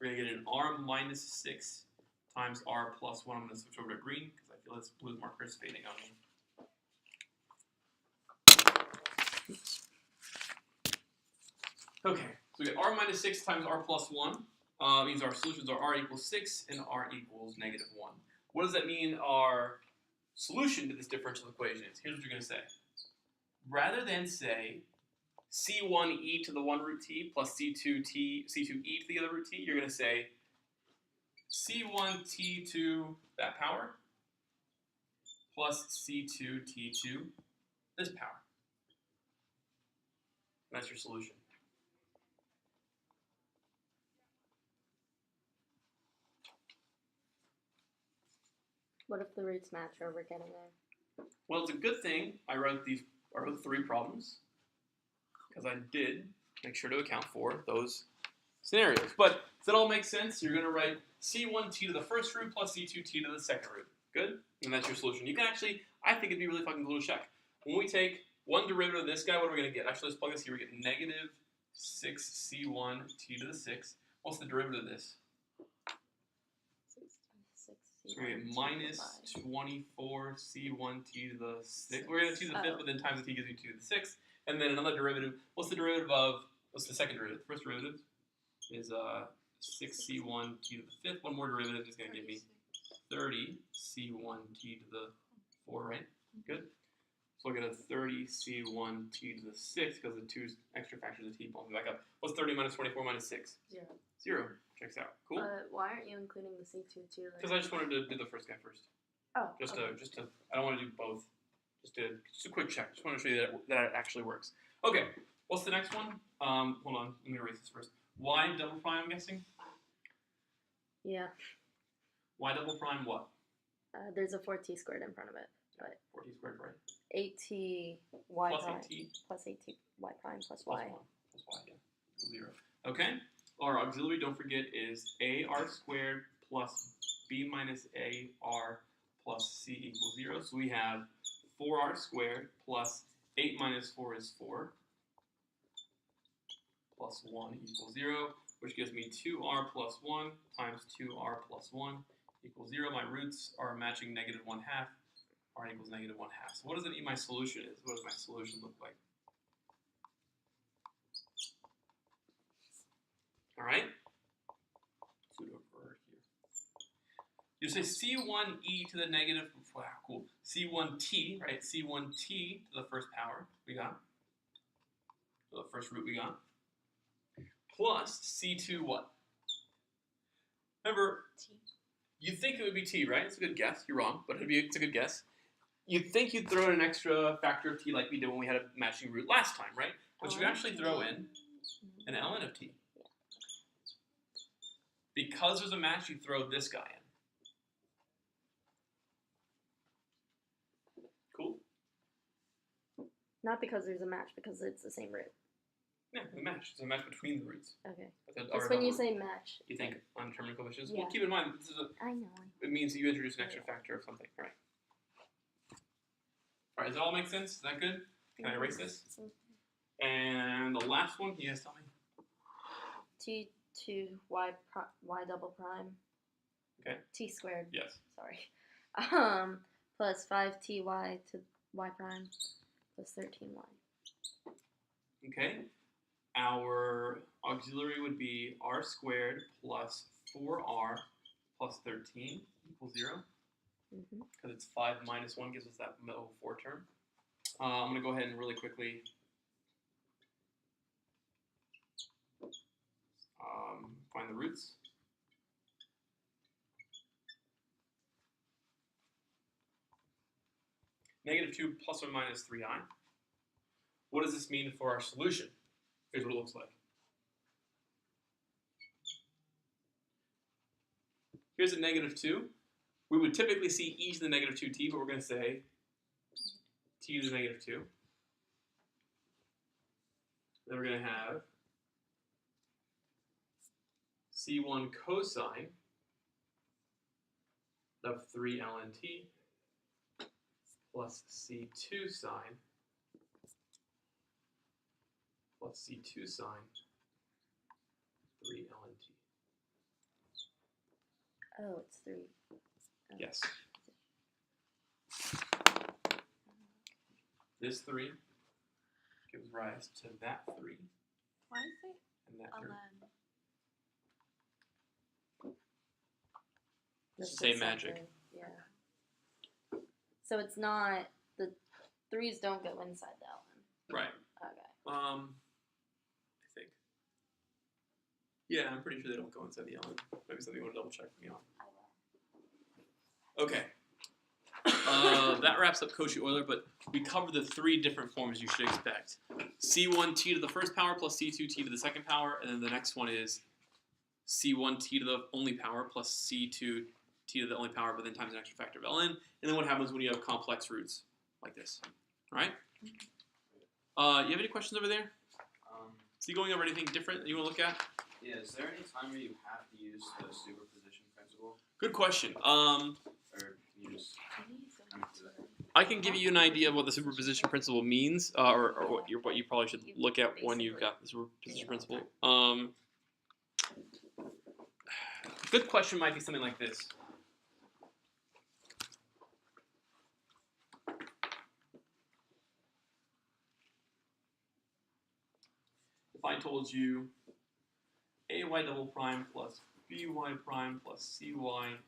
We're going to get an r minus 6 times r plus 1. I'm going to switch over to green because I feel this blue marker is fading on me. Okay, so we get r minus 6 times r plus 1. Means our solutions are r equals 6 and r equals negative 1. What does that mean our solution to this differential equation is? Here's what you're going to say. Rather than say c1e to the 1 root t plus c2e to the other root t, you're going to say c1t to that power plus c2t to this power. That's your solution. What if the roots match or we're getting there? Well, it's a good thing I wrote 3 problems because I did make sure to account for those scenarios. But does that all make sense? You're going to write c1t to the first root plus c2t to the second root. Good? And that's your solution. You can actually, I think it'd be really fucking cool to check. When we take one derivative of this guy, what are we going to get? Actually, let's plug this here. We get negative 6c1t to the 6th. What's the derivative of this? So we get minus 24c1t to the 6th. We're going to 2 to the 5th, but then times the t gives you 2 to the 6th. And then another derivative. What's the derivative of, what's the second derivative? The first derivative is 6c1t to the 5th. One more derivative is going to give me 30c1t to the 4, right? Good. So I'll get a 30c1t to the 6th because the 2 extra factors of t bump me back up. What's 30 minus 24 minus 6? 0. 0. Checks out. Cool. Why aren't you including the C2 too? Because I just wanted to do the first guy first. Oh. Just to, I don't want to do both. Just a quick check. Just want to show you that it actually works. Okay. What's the next one? Hold on. Let me erase this first. Y double prime, I'm guessing? Yeah. Y double prime what? There's a 4t squared in front of it. But 4t squared, right? 8t y Plus prime 8t. plus 8t y prime plus Plus y. 1. Plus y, yeah. 0. Okay. Our auxiliary, don't forget, is ar squared plus b minus ar plus c equals 0. So we have 4r squared plus 8 minus 4 is 4 plus 1 equals 0, which gives me 2r plus 1 times 2r plus 1 equals 0. My roots are matching negative 1/2. R equals negative 1/2. So what does it mean my solution is? What does my solution look like? All right? Let's do it over here. You say c1e to the negative, wow, cool. c1t, right? c1t to the first power we got. So the first root we got. Plus c2 what? Remember, you think it would be t, right? It's a good guess. You're wrong, but it's a good guess. You'd think you'd throw in an extra factor of t like we did when we had a matching root last time, right? But you actually throw in an ln of t. Because there's a match, you throw this guy in. Cool? Not because there's a match, because it's the same root. Yeah, it's a match. It's a match between the roots. Okay. But Just when you say match. you think undetermined coefficients? Yeah. Well, keep in mind, this is I know. it means you introduce an extra factor of something. All right. All right, does that all make sense? Is that good? Can I erase this? And the last one, you guys tell me. T2 y double prime. Okay. T squared. Yes. Sorry. Plus 5ty to y prime plus 13y. Okay. Our auxiliary would be r squared plus 4r plus 13 equals 0. Mm-hmm. because it's 5 minus 1 gives us that middle 4 term. I'm going to go ahead and really quickly find the roots. Negative 2 plus or minus 3i. What does this mean for our solution? Here's what it looks like. Here's a negative 2. We would typically see e to the negative 2t, but we're going to say t to the negative 2. Then we're going to have c1 cosine of 3 ln t plus c2 sine plus c2 sine 3 ln t. Oh, it's 3. Oh. Yes. This 3 gives rise to that 3 Why is it and that 3. ln? It's That's the same just magic. something, yeah. So it's not, the 3's don't go inside the ln. Right. Okay. I think. Yeah, I'm pretty sure they don't go inside the element. Maybe something you want to double check me on. Okay. That wraps up Cauchy-Euler, but we covered the 3 different forms you should expect. C1t to the first power plus C2t to the second power, and then the next one is C1t to the only power plus C2t to the only power, but then times an extra factor of ln. And then what happens when you have complex roots like this. All right? You have any questions over there? Is he going over anything different that you want to look at? Yeah, is there any time where you have to use the superposition principle? Good question. Or you just I can give you an idea of what the superposition principle means, or what you probably should look at when you've got the superposition principle. Good question might be something like this. If I told you ay double prime plus by prime plus cy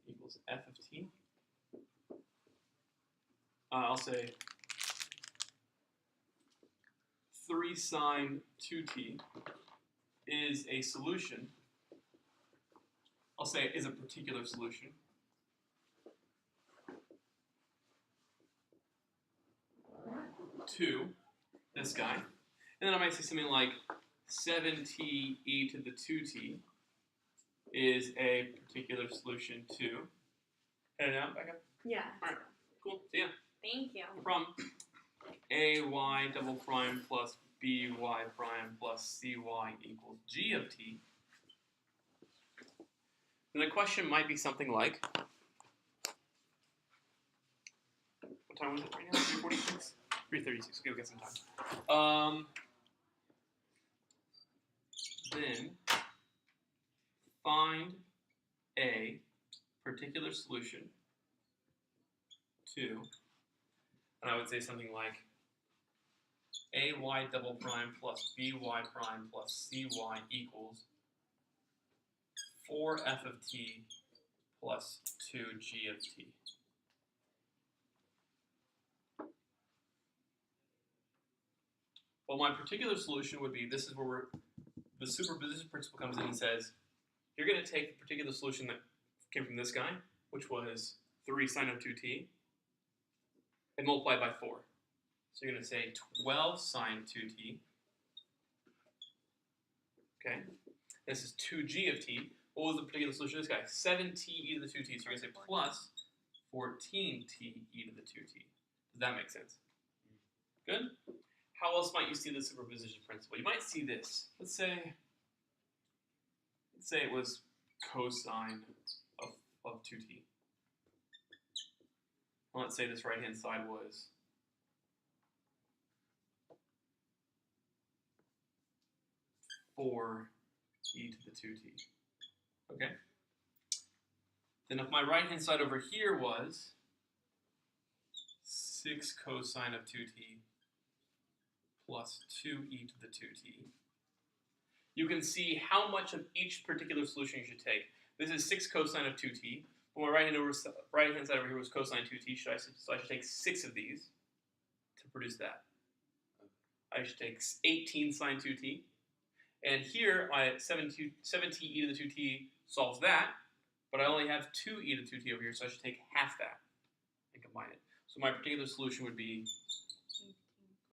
equals f of t, I'll say 3 sine 2t is a solution. I'll say is a particular solution to this guy. And then I might say something like 7t e to the 2t is a particular solution to. Head it out, back up. Yeah. Alright, cool. So yeah, Thank you. no problem. Ay double prime plus by prime plus cy equals g of t. And the question might be something like, what time was it right now? 3:46? 3:36. Okay, we'll get some time. Then find a particular solution to, and I would say something like ay double prime plus by prime plus cy equals 4f of t plus 2g of t. Well, my particular solution would be, this is where the superposition principle comes in and says, you're going to take the particular solution that came from this guy, which was 3 sine of 2t, and multiply by 4. So you're going to say 12 sine 2t. Okay. This is 2g of t. What was the particular solution of this guy? 7t e to the 2t. So you're going to say plus 14t e to the 2t. Does that make sense? Good? How else might you see the superposition principle? You might see this. Let's say it was cosine of 2t. And let's say this right-hand side was 4 e to the 2t. Okay? Then if my right-hand side over here was 6 cosine of 2t plus 2e to the 2t, you can see how much of each particular solution you should take. This is 6 cosine of 2t. Well, my right hand side over here was cosine 2t. So I should take 6 of these to produce that. I should take 18 sine 2t. And here, my 7t e to the 2t solves that, but I only have 2 e to the 2t over here, so I should take half that and combine it. So my particular solution would be